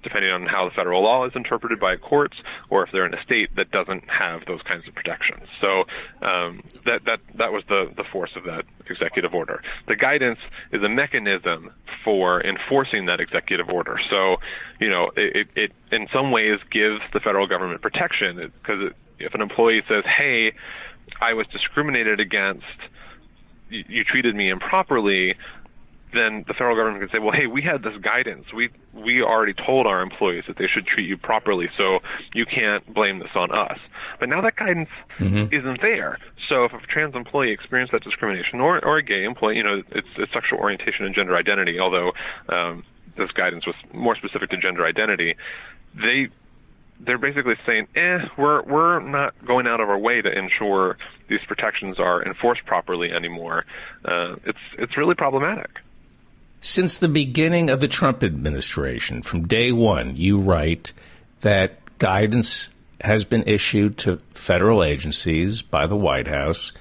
D: depending on how the federal law is interpreted by courts, or if they're in a state that doesn't have those kinds of protections. So that was the force of that executive order. The guidance is a mechanism for enforcing that executive order. So, it in some ways gives the federal government protection, because if an employee says, hey, I was discriminated against, you treated me improperly, then the federal government can say, well, hey, we had this guidance. We already told our employees that they should treat you properly, so you can't blame this on us. But now that guidance isn't there. So if a trans employee experienced that discrimination, or a gay employee, it's sexual orientation and gender identity, although this guidance was more specific to gender identity, they're basically saying, we're not going out of our way to ensure these protections are enforced properly anymore. It's really problematic.
B: Since the beginning of the Trump administration, from day one, you write that guidance has been issued to federal agencies by the White House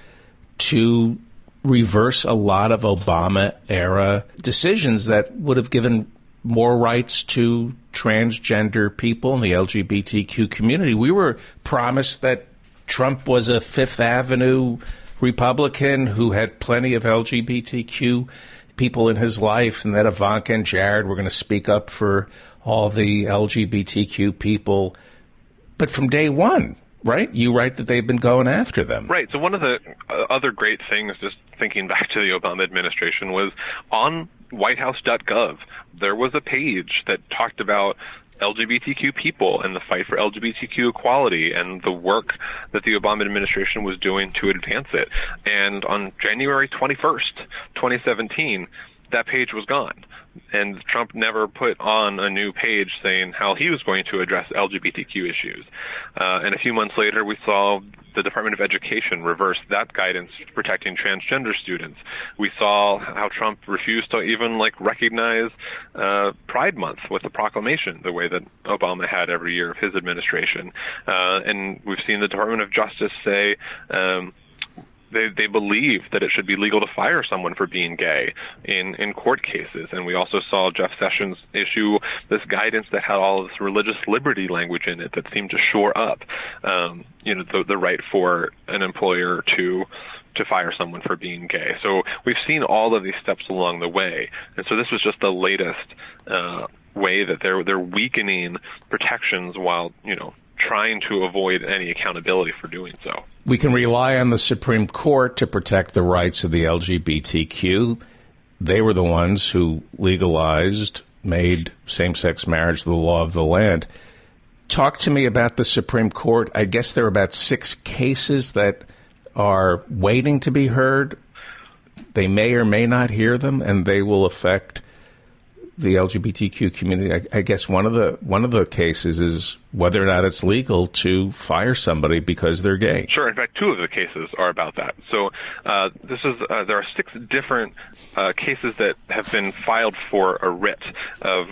B: to reverse a lot of Obama-era decisions that would have given more rights to transgender people in the LGBTQ community. We were promised that Trump was a Fifth Avenue Republican who had plenty of LGBTQ people in his life, and that Ivanka and Jared were going to speak up for all the LGBTQ people. But from day one, right, you write that they've been going after them.
D: Right. So one of the other great things, just thinking back to the Obama administration, was on whitehouse.gov, there was a page that talked about LGBTQ people and the fight for LGBTQ equality and the work that the Obama administration was doing to advance it. And on January 21st, 2017, that page was gone. And Trump never put on a new page saying how he was going to address LGBTQ issues. And a few months later, we saw the Department of Education reverse that guidance protecting transgender students. We saw how Trump refused to even recognize Pride Month with a proclamation, the way that Obama had every year of his administration. And we've seen the Department of Justice say they believe that it should be legal to fire someone for being gay in court cases. And we also saw Jeff Sessions issue this guidance that had all of this religious liberty language in it that seemed to shore up, the right for an employer to fire someone for being gay. So we've seen all of these steps along the way. And so this was just the latest way that they're weakening protections while, trying to avoid any accountability for doing so.
B: We can rely on the Supreme Court to protect the rights of the LGBTQ. They were the ones who legalized, made same-sex marriage the law of the land. Talk to me about the Supreme Court. I guess there are about 6 cases that are waiting to be heard. They may or may not hear them, and they will affect the LGBTQ community. I guess one of the cases is whether or not it's legal to fire somebody because they're gay.
D: Sure. In fact, 2 of the cases are about that. So there are 6 different cases that have been filed for a writ of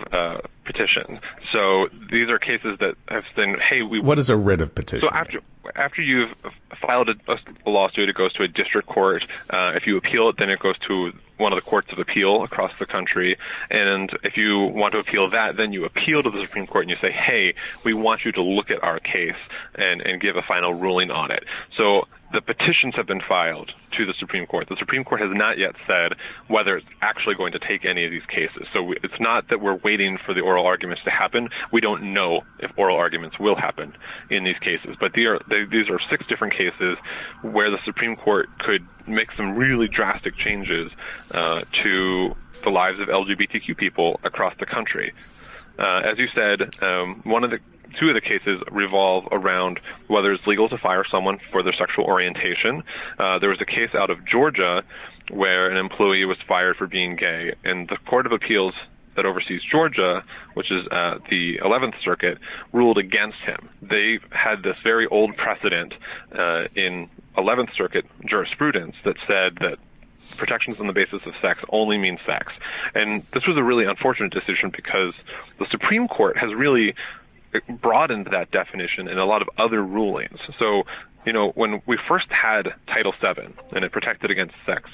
D: petition. So these are cases that have been, what
B: is a writ of petition?
D: So after you've filed a lawsuit, it goes to a district court. If you appeal it, then it goes to one of the courts of appeal across the country. And if you want to appeal that, then you appeal to the Supreme Court and you say, hey, we want you to look at our case and give a final ruling on it. So the petitions have been filed to the Supreme Court. The Supreme Court has not yet said whether it's actually going to take any of these cases. So it's not that we're waiting for the oral arguments to happen. We don't know if oral arguments will happen in these cases. But these are 6 different cases where the Supreme Court could make some really drastic changes to the lives of LGBTQ people across the country. As you said, 2 of the cases revolve around whether it's legal to fire someone for their sexual orientation. There was a case out of Georgia where an employee was fired for being gay, and the Court of Appeals that oversees Georgia, which is the 11th Circuit, ruled against him. They had this very old precedent in 11th Circuit jurisprudence that said that protections on the basis of sex only mean sex. And this was a really unfortunate decision because the Supreme Court has really broadened that definition in a lot of other rulings. So, when we first had Title VII and it protected against sex,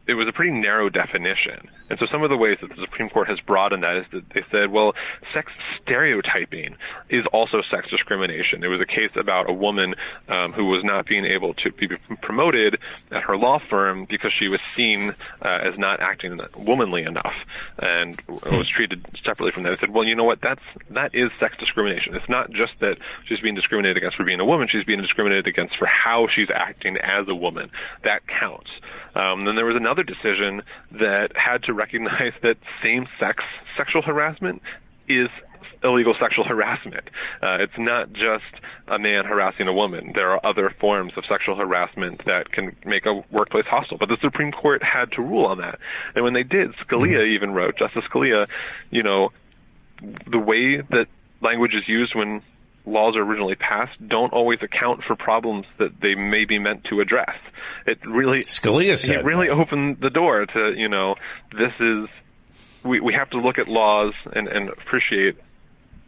D: it was a pretty narrow definition. And so some of the ways that the Supreme Court has broadened that is that they said, well, sex stereotyping is also sex discrimination. There was a case about a woman who was not being able to be promoted at her law firm because she was seen as not acting womanly enough and was treated separately from that. They said, well, you know what, that is sex discrimination. It's not just that she's being discriminated against for being a woman, she's being discriminated against for how she's acting as a woman. That counts. Then there was another decision that had to recognize that same-sex sexual harassment is illegal sexual harassment. It's not just a man harassing a woman. There are other forms of sexual harassment that can make a workplace hostile. But the Supreme Court had to rule on that. And when they did, Scalia even wrote, Justice Scalia, the way that language is used when laws are originally passed don't always account for problems that they may be meant to address.
B: Scalia said
D: it really opened the door to, this is, we have to look at laws and appreciate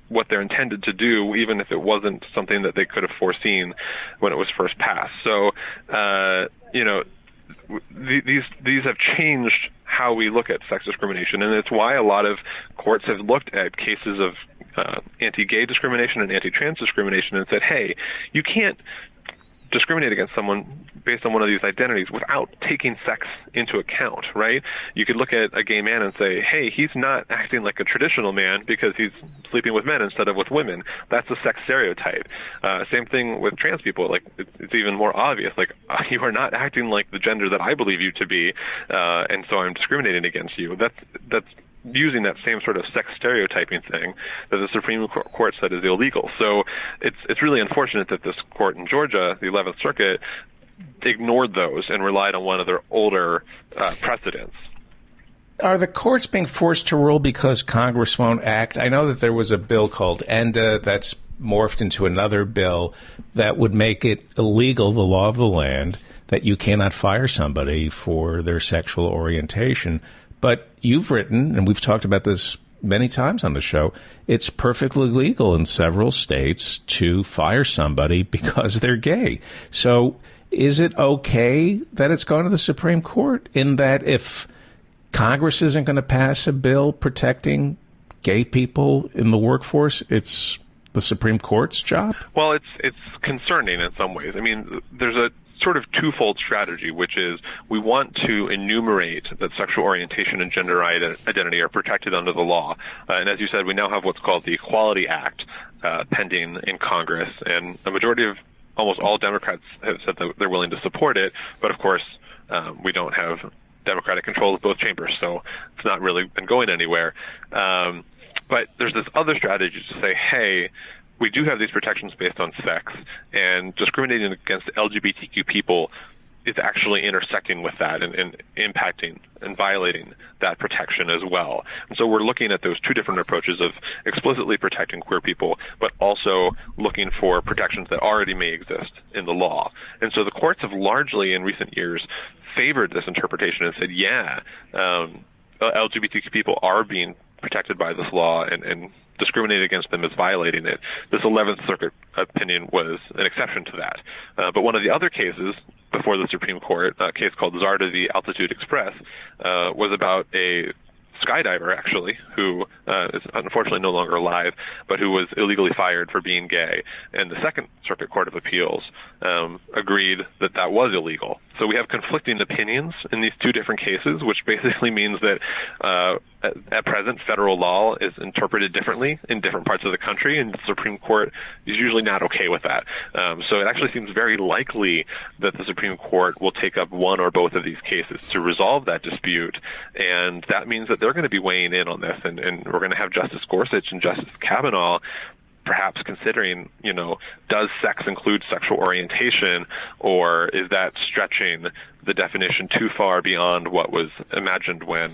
D: what they're intended to do, even if it wasn't something that they could have foreseen when it was first passed. So, these have changed how we look at sex discrimination, and it's why a lot of courts have looked at cases of anti-gay discrimination and anti-trans discrimination and said, hey, you can't discriminate against someone based on one of these identities without taking sex into account, right? You could look at a gay man and say, hey, he's not acting like a traditional man because he's sleeping with men instead of with women. That's a sex stereotype. Same thing with trans people. Like, it's even more obvious. Like, you are not acting like the gender that I believe you to be, and so I'm discriminating against you. That's using that same sort of sex stereotyping thing that the Supreme Court said is illegal. So it's really unfortunate that this court in Georgia, the 11th Circuit, ignored those and relied on one of their older precedents.
B: Are the courts being forced to rule because Congress won't act? I know that there was a bill called ENDA that's morphed into another bill that would make it illegal, the law of the land, that you cannot fire somebody for their sexual orientation. But you've written, and we've talked about this many times on the show, it's perfectly legal in several states to fire somebody because they're gay. So is it okay that it's gone to the Supreme Court, in that if Congress isn't going to pass a bill protecting gay people in the workforce, it's the Supreme Court's job?
D: Well, it's concerning in some ways. I mean, there's a sort of twofold strategy, which is we want to enumerate that sexual orientation and gender identity are protected under the law. And as you said, we now have what's called the Equality Act pending in Congress, and a majority of almost all Democrats have said that they're willing to support it. But of course, we don't have Democratic control of both chambers, so it's not really been going anywhere. But there's this other strategy to say, hey, we do have these protections based on sex, and discriminating against LGBTQ people is actually intersecting with that and impacting and violating that protection as well. And so we're looking at those two different approaches of explicitly protecting queer people, but also looking for protections that already may exist in the law. And so the courts have largely in recent years favored this interpretation and said, LGBTQ people are being protected by this law, and discriminating against them is violating it. This 11th Circuit opinion was an exception to that. But one of the other cases before the Supreme Court, a case called Zarda v. Altitude Express, was about a skydiver, actually, who is unfortunately no longer alive, but who was illegally fired for being gay. And the Second Circuit Court of Appeals agreed that that was illegal. So we have conflicting opinions in these two different cases, which basically means that at present, federal law is interpreted differently in different parts of the country, and the Supreme Court is usually not okay with that. So it actually seems very likely that the Supreme Court will take up one or both of these cases to resolve that dispute, and that means that they're going to be weighing in on this, and we're going to have Justice Gorsuch and Justice Kavanaugh perhaps considering, does sex include sexual orientation, or is that stretching the definition too far beyond what was imagined when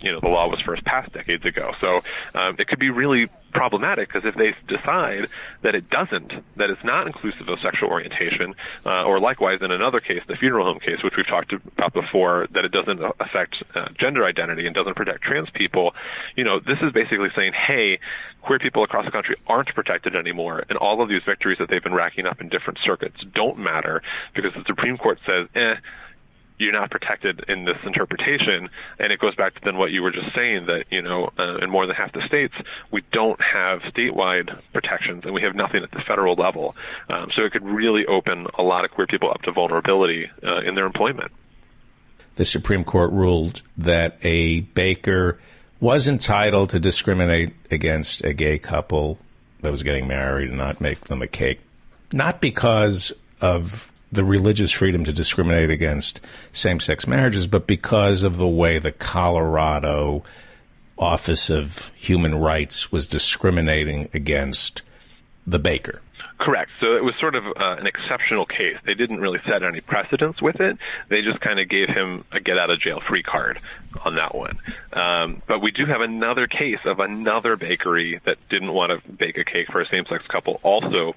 D: the law was first passed decades ago. So it could be really problematic, because if they decide that that it's not inclusive of sexual orientation, or likewise in another case, the funeral home case, which we've talked about before, that it doesn't affect gender identity and doesn't protect trans people, this is basically saying, hey, queer people across the country aren't protected anymore, and all of these victories that they've been racking up in different circuits don't matter, because the Supreme Court says, you're not protected in this interpretation. And it goes back to then what you were just saying, that, in more than half the states, we don't have statewide protections, and we have nothing at the federal level. So it could really open a lot of queer people up to vulnerability in their employment.
B: The Supreme Court ruled that a baker was entitled to discriminate against a gay couple that was getting married and not make them a cake, not because of the religious freedom to discriminate against same-sex marriages, but because of the way the Colorado Office of Human Rights was discriminating against the baker.
D: Correct. So it was sort of an exceptional case. They didn't really set any precedents with it. They just kind of gave him a get-out-of-jail-free card on that one. But we do have another case of another bakery that didn't want to bake a cake for a same-sex couple, also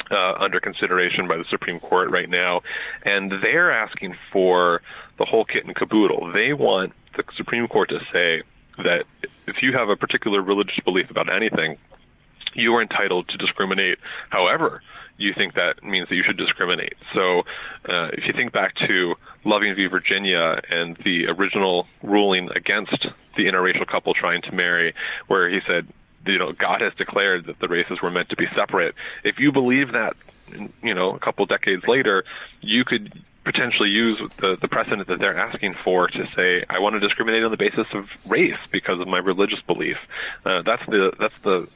D: under consideration by the Supreme Court right now, and they're asking for the whole kit and caboodle. They want the Supreme Court to say that if you have a particular religious belief about anything, you are entitled to discriminate however you think that means that you should discriminate. So if you think back to Loving v. Virginia and the original ruling against the interracial couple trying to marry, where he said, God has declared that the races were meant to be separate. If you believe that, a couple decades later, you could potentially use the precedent that they're asking for to say, I want to discriminate on the basis of race because of my religious belief. That's the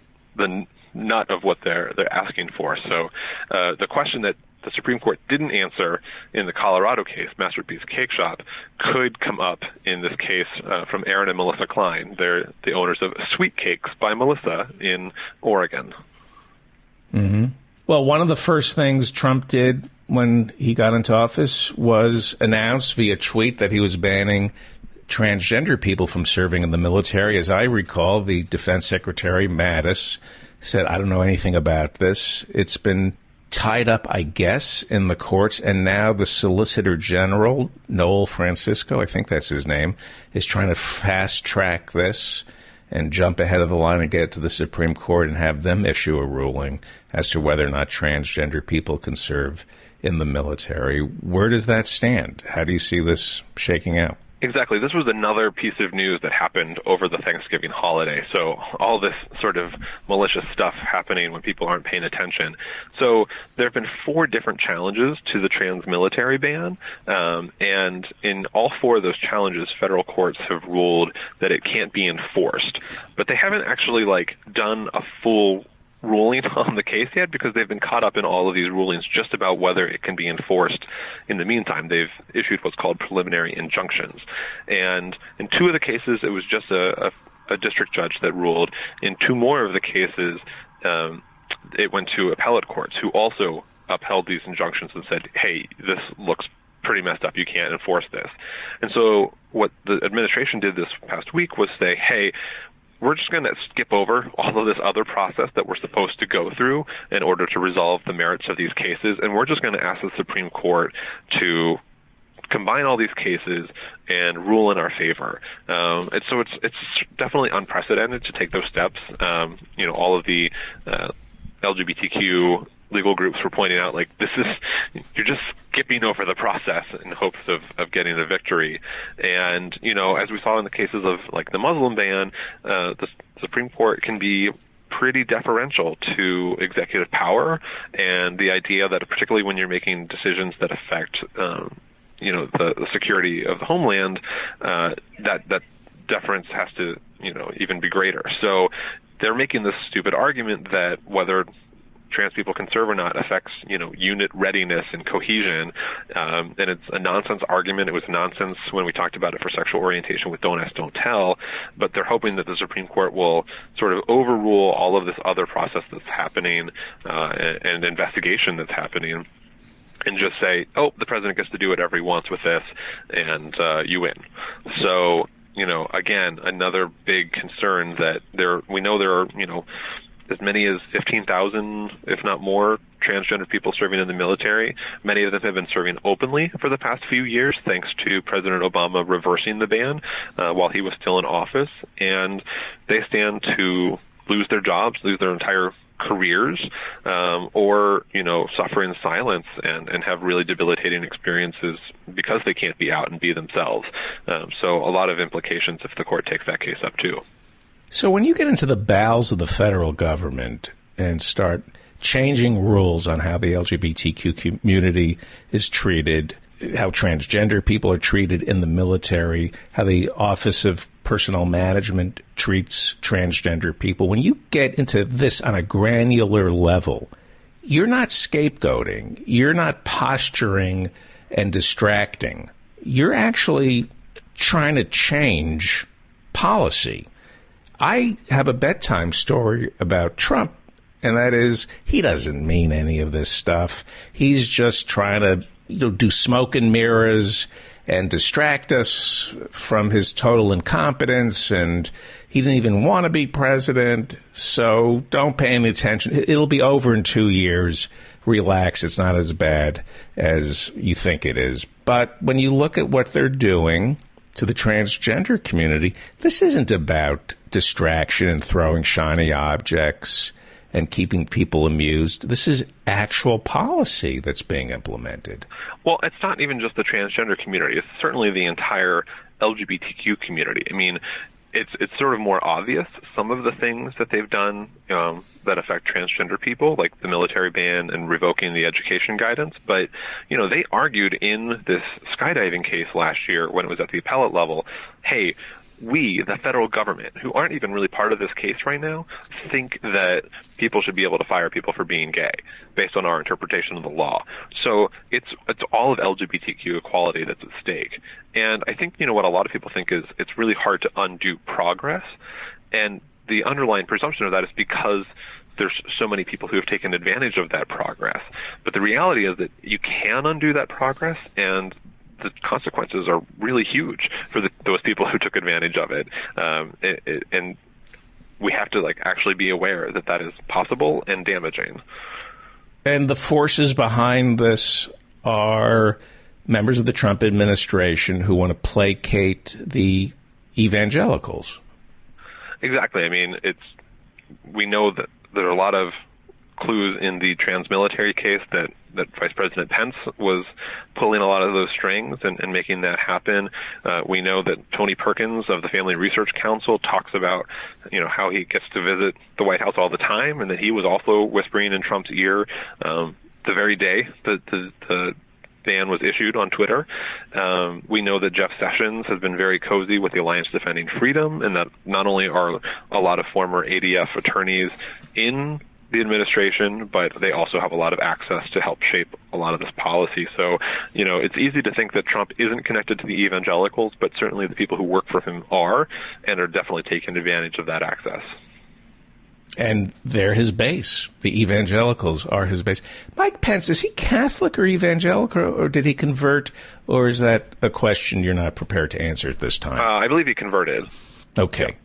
D: nut of what they're asking for. So the question that the Supreme Court didn't answer in the Colorado case, Masterpiece Cake Shop, could come up in this case from Aaron and Melissa Klein. They're the owners of Sweet Cakes by Melissa in Oregon.
B: Mm-hmm. Well, one of the first things Trump did when he got into office was announce via tweet that he was banning transgender people from serving in the military. As I recall, the Defense Secretary, Mattis, said, I don't know anything about this. It's been tied up, I guess, in the courts, and now the Solicitor General, Noel Francisco, I think that's his name, is trying to fast-track this and jump ahead of the line and get it to the Supreme Court and have them issue a ruling as to whether or not transgender people can serve in the military. Where does that stand? How do you see this shaking out?
D: Exactly. This was another piece of news that happened over the Thanksgiving holiday. So all this sort of malicious stuff happening when people aren't paying attention. So there have been 4 different challenges to the trans military ban. And in all 4 of those challenges, federal courts have ruled that it can't be enforced. But they haven't actually done a full ruling on the case yet because they've been caught up in all of these rulings just about whether it can be enforced. In the meantime, they've issued what's called preliminary injunctions. And in 2 of the cases, it was just a district judge that ruled. In 2 more of the cases, it went to appellate courts who also upheld these injunctions and said, hey, this looks pretty messed up. You can't enforce this. And so what the administration did this past week was say, hey, we're just going to skip over all of this other process that we're supposed to go through in order to resolve the merits of these cases, and we're just going to ask the Supreme Court to combine all these cases and rule in our favor. And so it's definitely unprecedented to take those steps. All of the LGBTQ legal groups were pointing out, you're just skipping over the process in hopes of getting a victory. And, as we saw in the cases of, the Muslim ban, the Supreme Court can be pretty deferential to executive power, and the idea that, particularly when you're making decisions that affect, the security of the homeland, that deference has to, even be greater. So they're making this stupid argument that whether trans people can serve or not affects, unit readiness and cohesion. And it's a nonsense argument. It was nonsense when we talked about it for sexual orientation with Don't Ask, Don't Tell. But they're hoping that the Supreme Court will sort of overrule all of this other process that's happening and investigation that's happening, and just say, oh, the president gets to do whatever he wants with this, and you win. So, again, another big concern that we know there are, as many as 15,000, if not more, transgender people serving in the military. Many of them have been serving openly for the past few years, thanks to President Obama reversing the ban while he was still in office. And they stand to lose their jobs, lose their entire careers, or, suffer in silence and have really debilitating experiences because they can't be out and be themselves. So a lot of implications if the court takes that case up, too.
B: So when you get into the bowels of the federal government and start changing rules on how the LGBTQ community is treated, how transgender people are treated in the military, how the Office of Personnel Management treats transgender people, when you get into this on a granular level, you're not scapegoating, you're not posturing and distracting. You're actually trying to change policy. I have a bedtime story about Trump, and that is he doesn't mean any of this stuff. He's just trying to do smoke and mirrors and distract us from his total incompetence, and he didn't even want to be president, so don't pay any attention. It'll be over in 2 years. Relax, it's not as bad as you think it is. But when you look at what they're doing to the transgender community, this isn't about distraction and throwing shiny objects and keeping people amused. This is actual policy that's being implemented.
D: Well, it's not even just the transgender community. It's certainly the entire LGBTQ community. I mean, it's sort of more obvious, some of the things that they've done that affect transgender people, like the military ban and revoking the education guidance. But, they argued in this skydiving case last year when it was at the appellate level, hey, we, the federal government, who aren't even really part of this case right now, think that people should be able to fire people for being gay based on our interpretation of the law. So it's all of LGBTQ equality that's at stake. And I think, what a lot of people think is it's really hard to undo progress. And the underlying presumption of that is because there's so many people who have taken advantage of that progress. But the reality is that you can undo that progress, and the consequences are really huge for those people who took advantage of it. And we have to actually be aware that that is possible and damaging.
B: And the forces behind this are members of the Trump administration who want to placate the evangelicals.
D: Exactly. I mean, we know that there are a lot of clues in the trans-military case that Vice President Pence was pulling a lot of those strings and making that happen. We know that Tony Perkins of the Family Research Council talks about, how he gets to visit the White House all the time, and that he was also whispering in Trump's ear the very day that the ban was issued on Twitter. We know that Jeff Sessions has been very cozy with the Alliance Defending Freedom, and that not only are a lot of former ADF attorneys in the administration, but they also have a lot of access to help shape a lot of this policy. So, it's easy to think that Trump isn't connected to the evangelicals, but certainly the people who work for him are, and are definitely taking advantage of that access.
B: And they're his base. The evangelicals are his base. Mike Pence, is he Catholic or evangelical, or did he convert, or is that a question you're not prepared to answer at this time?
D: I believe he converted.
B: Okay.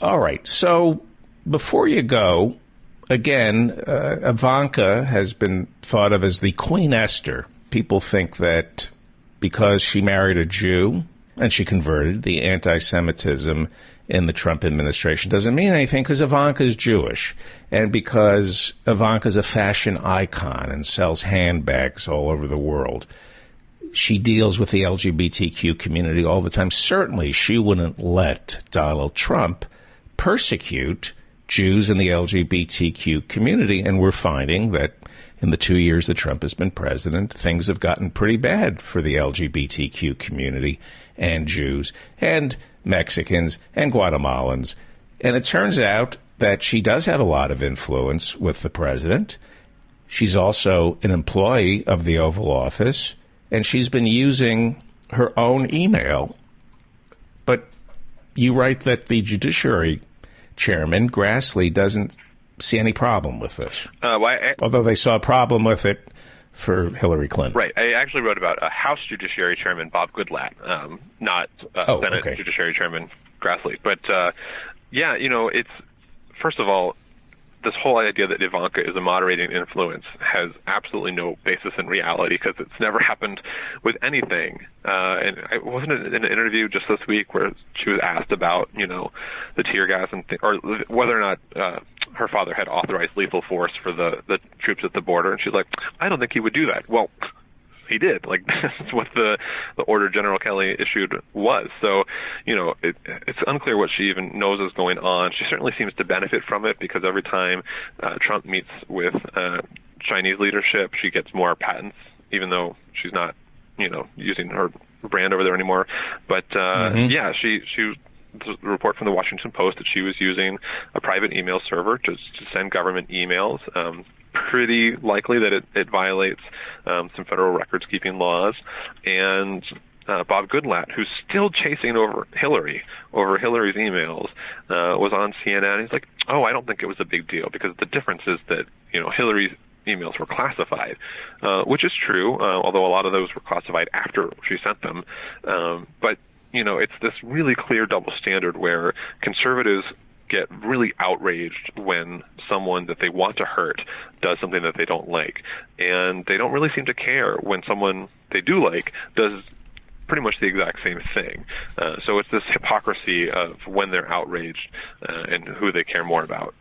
B: All right. So before you go, again, Ivanka has been thought of as the Queen Esther. People think that because she married a Jew and she converted, the anti-Semitism in the Trump administration doesn't mean anything because Ivanka's Jewish and because Ivanka's a fashion icon and sells handbags all over the world. She deals with the LGBTQ community all the time. Certainly, she wouldn't let Donald Trump persecute Jews in the LGBTQ community, and we're finding that in the 2 years that Trump has been president, things have gotten pretty bad for the LGBTQ community and Jews and Mexicans and Guatemalans. And it turns out that she does have a lot of influence with the president. She's also an employee of the Oval Office, and she's been using her own email. But you write that the Judiciary Chairman, Grassley, doesn't see any problem with this. Although they saw a problem with it for Hillary Clinton.
D: Right. I actually wrote about House Judiciary Chairman Bob Goodlatte, not Senate Judiciary Chairman Grassley. But, it's, first of all, this whole idea that Ivanka is a moderating influence has absolutely no basis in reality because it's never happened with anything. And I wasn't in an interview just this week where she was asked about, the tear gas or whether or not her father had authorized lethal force for the troops at the border. And she's like, I don't think he would do that. Well, he did. Like, that's what the order General Kelly issued was. So, it's unclear what she even knows is going on. She certainly seems to benefit from it because every time Trump meets with Chinese leadership, she gets more patents, even though she's not, using her brand over there anymore. But, she the report from the Washington Post that she was using a private email server to send government emails. Pretty likely that it violates some federal records-keeping laws. And Bob Goodlatte, who's still chasing over Hillary's emails, was on CNN. He's like, I don't think it was a big deal because the difference is that, Hillary's emails were classified, which is true, although a lot of those were classified after she sent them. But it's this really clear double standard where conservatives get really outraged when someone that they want to hurt does something that they don't like. And they don't really seem to care when someone they do like does pretty much the exact same thing. So it's this hypocrisy of when they're outraged and who they care more about.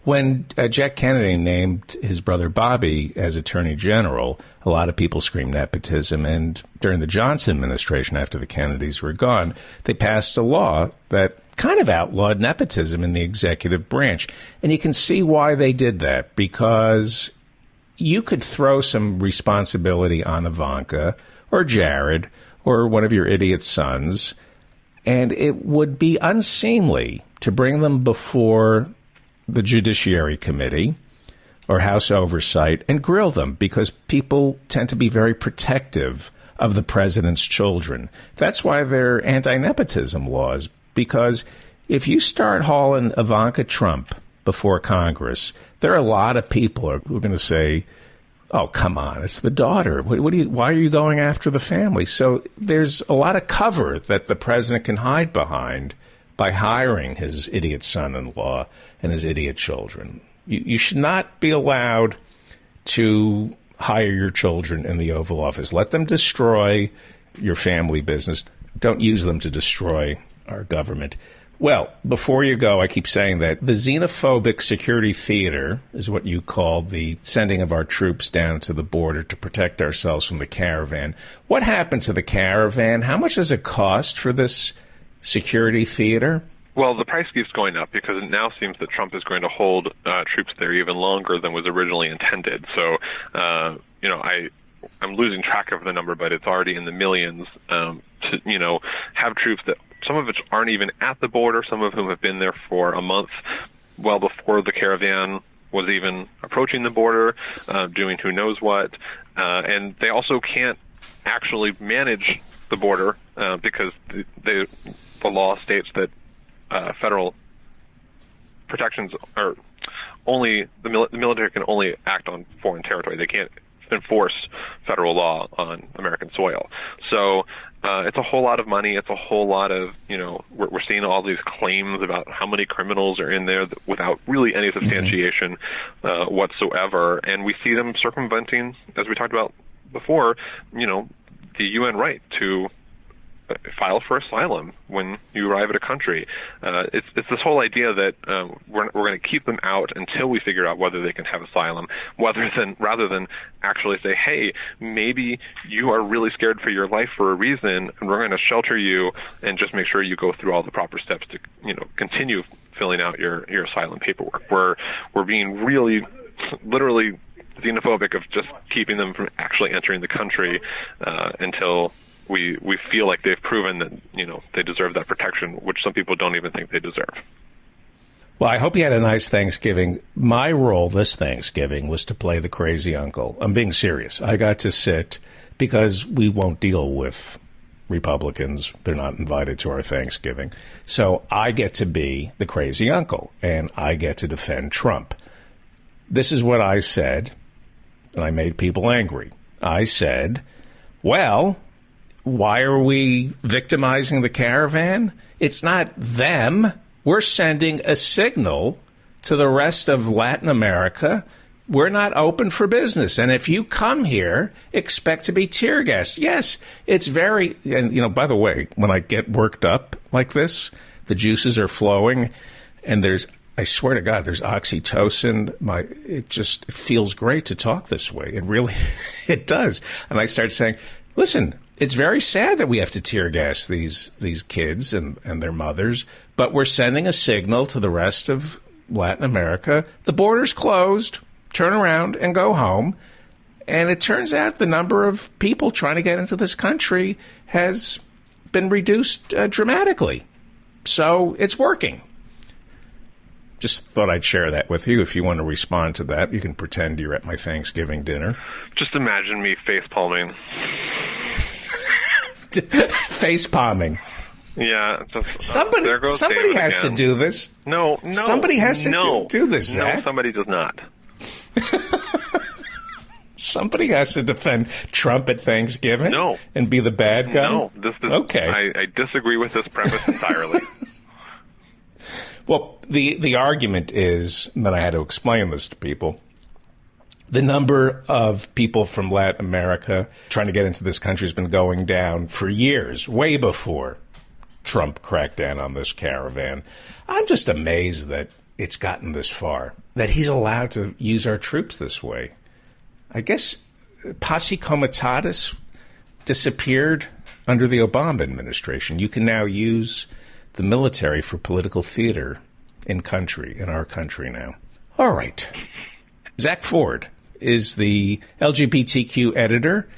B: When Jack Kennedy named his brother Bobby as Attorney General, a lot of people screamed nepotism. And during the Johnson administration, after the Kennedys were gone, they passed a law that kind of outlawed nepotism in the executive branch. And you can see why they did that, because you could throw some responsibility on Ivanka or Jared or one of your idiot sons, and it would be unseemly to bring them before the Judiciary Committee or House Oversight and grill them, because people tend to be very protective of the president's children. That's why they're anti-nepotism laws, because if you start hauling Ivanka Trump before Congress, there are a lot of people who are going to say, oh, come on, it's the daughter. Why are you going after the family? So there's a lot of cover that the president can hide behind by hiring his idiot son-in-law and his idiot children. You should not be allowed to hire your children in the Oval Office. Let them destroy your family business. Don't use them to destroy our government. Well, before you go, I keep saying that the xenophobic security theater is what you call the sending of our troops down to the border to protect ourselves from the caravan. What happened to the caravan? How much does it cost for this security theater?
D: Well, the price keeps going up because it now seems that Trump is going to hold troops there even longer than was originally intended. So, I'm losing track of the number, but it's already in the millions to, have troops that some of which aren't even at the border, some of whom have been there for a month, well before the caravan was even approaching the border, doing who knows what. And they also can't actually manage the border because the law states that federal protections are only the military can only act on foreign territory. They can't enforce federal law on American soil. So it's a whole lot of money. It's a whole lot of, we're seeing all these claims about how many criminals are in there without really any substantiation whatsoever. And we see them circumventing, as we talked about before, the UN right to file for asylum when you arrive at a country. It's this whole idea that we're going to keep them out until we figure out whether they can have asylum, rather than actually say, hey, maybe you are really scared for your life for a reason, and we're going to shelter you and just make sure you go through all the proper steps to continue filling out your asylum paperwork. We're being really, literally xenophobic of just keeping them from actually entering the country until we feel like they've proven that they deserve that protection, which some people don't even think they deserve.
B: Well, I hope you had a nice Thanksgiving. My role this Thanksgiving was to play the crazy uncle. I'm being serious. I got to sit because we won't deal with Republicans. They're not invited to our Thanksgiving. So I get to be the crazy uncle, and I get to defend Trump. This is what I said, and I made people angry. I said, well, why are we victimizing the caravan? It's not them. We're sending a signal to the rest of Latin America. We're not open for business. And if you come here, expect to be tear gassed. Yes, it's very, and by the way, when I get worked up like this, the juices are flowing and I swear to God, there's oxytocin. It just feels great to talk this way. It really, it does. And I start saying, listen, it's very sad that we have to tear gas these kids and their mothers, but we're sending a signal to the rest of Latin America. The border's closed. Turn around and go home. And it turns out the number of people trying to get into this country has been reduced dramatically. So it's working. Just thought I'd share that with you. If you want to respond to that, you can pretend you're at my Thanksgiving dinner.
D: Just imagine me face-palming.
B: Face-palming.
D: Yeah.
B: Somebody has to do this.
D: No.
B: Somebody has to do this, Zach.
D: No, somebody does not.
B: Somebody has to defend Trump at Thanksgiving?
D: No.
B: And be the bad guy?
D: No. Okay. I disagree with this premise entirely.
B: Well, the argument is that I had to explain this to people. The number of people from Latin America trying to get into this country has been going down for years, way before Trump cracked down on this caravan. I'm just amazed that it's gotten this far, that he's allowed to use our troops this way. I guess Posse Comitatus disappeared under the Obama administration. You can now use the military for political theater in our country now. All right. Zach Ford is the LGBTQ editor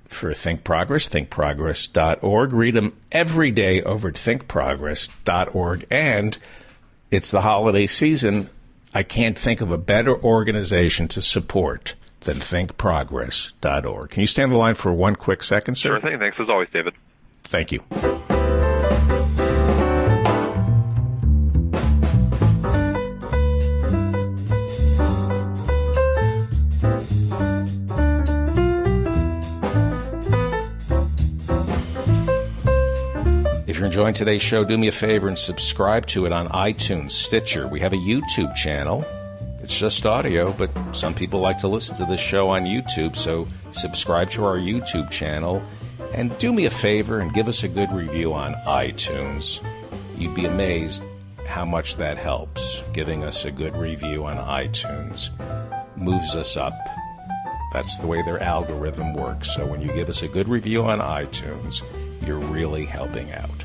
B: for Think Progress, thinkprogress.org. Read him every day over at thinkprogress.org. And it's the holiday season. I can't think of a better organization to support than thinkprogress.org. Can you stay on the line for one quick second, sir?
D: Sure thing. Thanks as always, David.
B: Thank you. If you're enjoying today's show, do me a favor and subscribe to it on iTunes, Stitcher. We have a YouTube channel. It's just audio, but some people like to listen to this show on YouTube, so subscribe to our YouTube channel. And do me a favor and give us a good review on iTunes. You'd be amazed how much that helps. Giving us a good review on iTunes moves us up. That's the way their algorithm works. So when you give us a good review on iTunes, you're really helping out.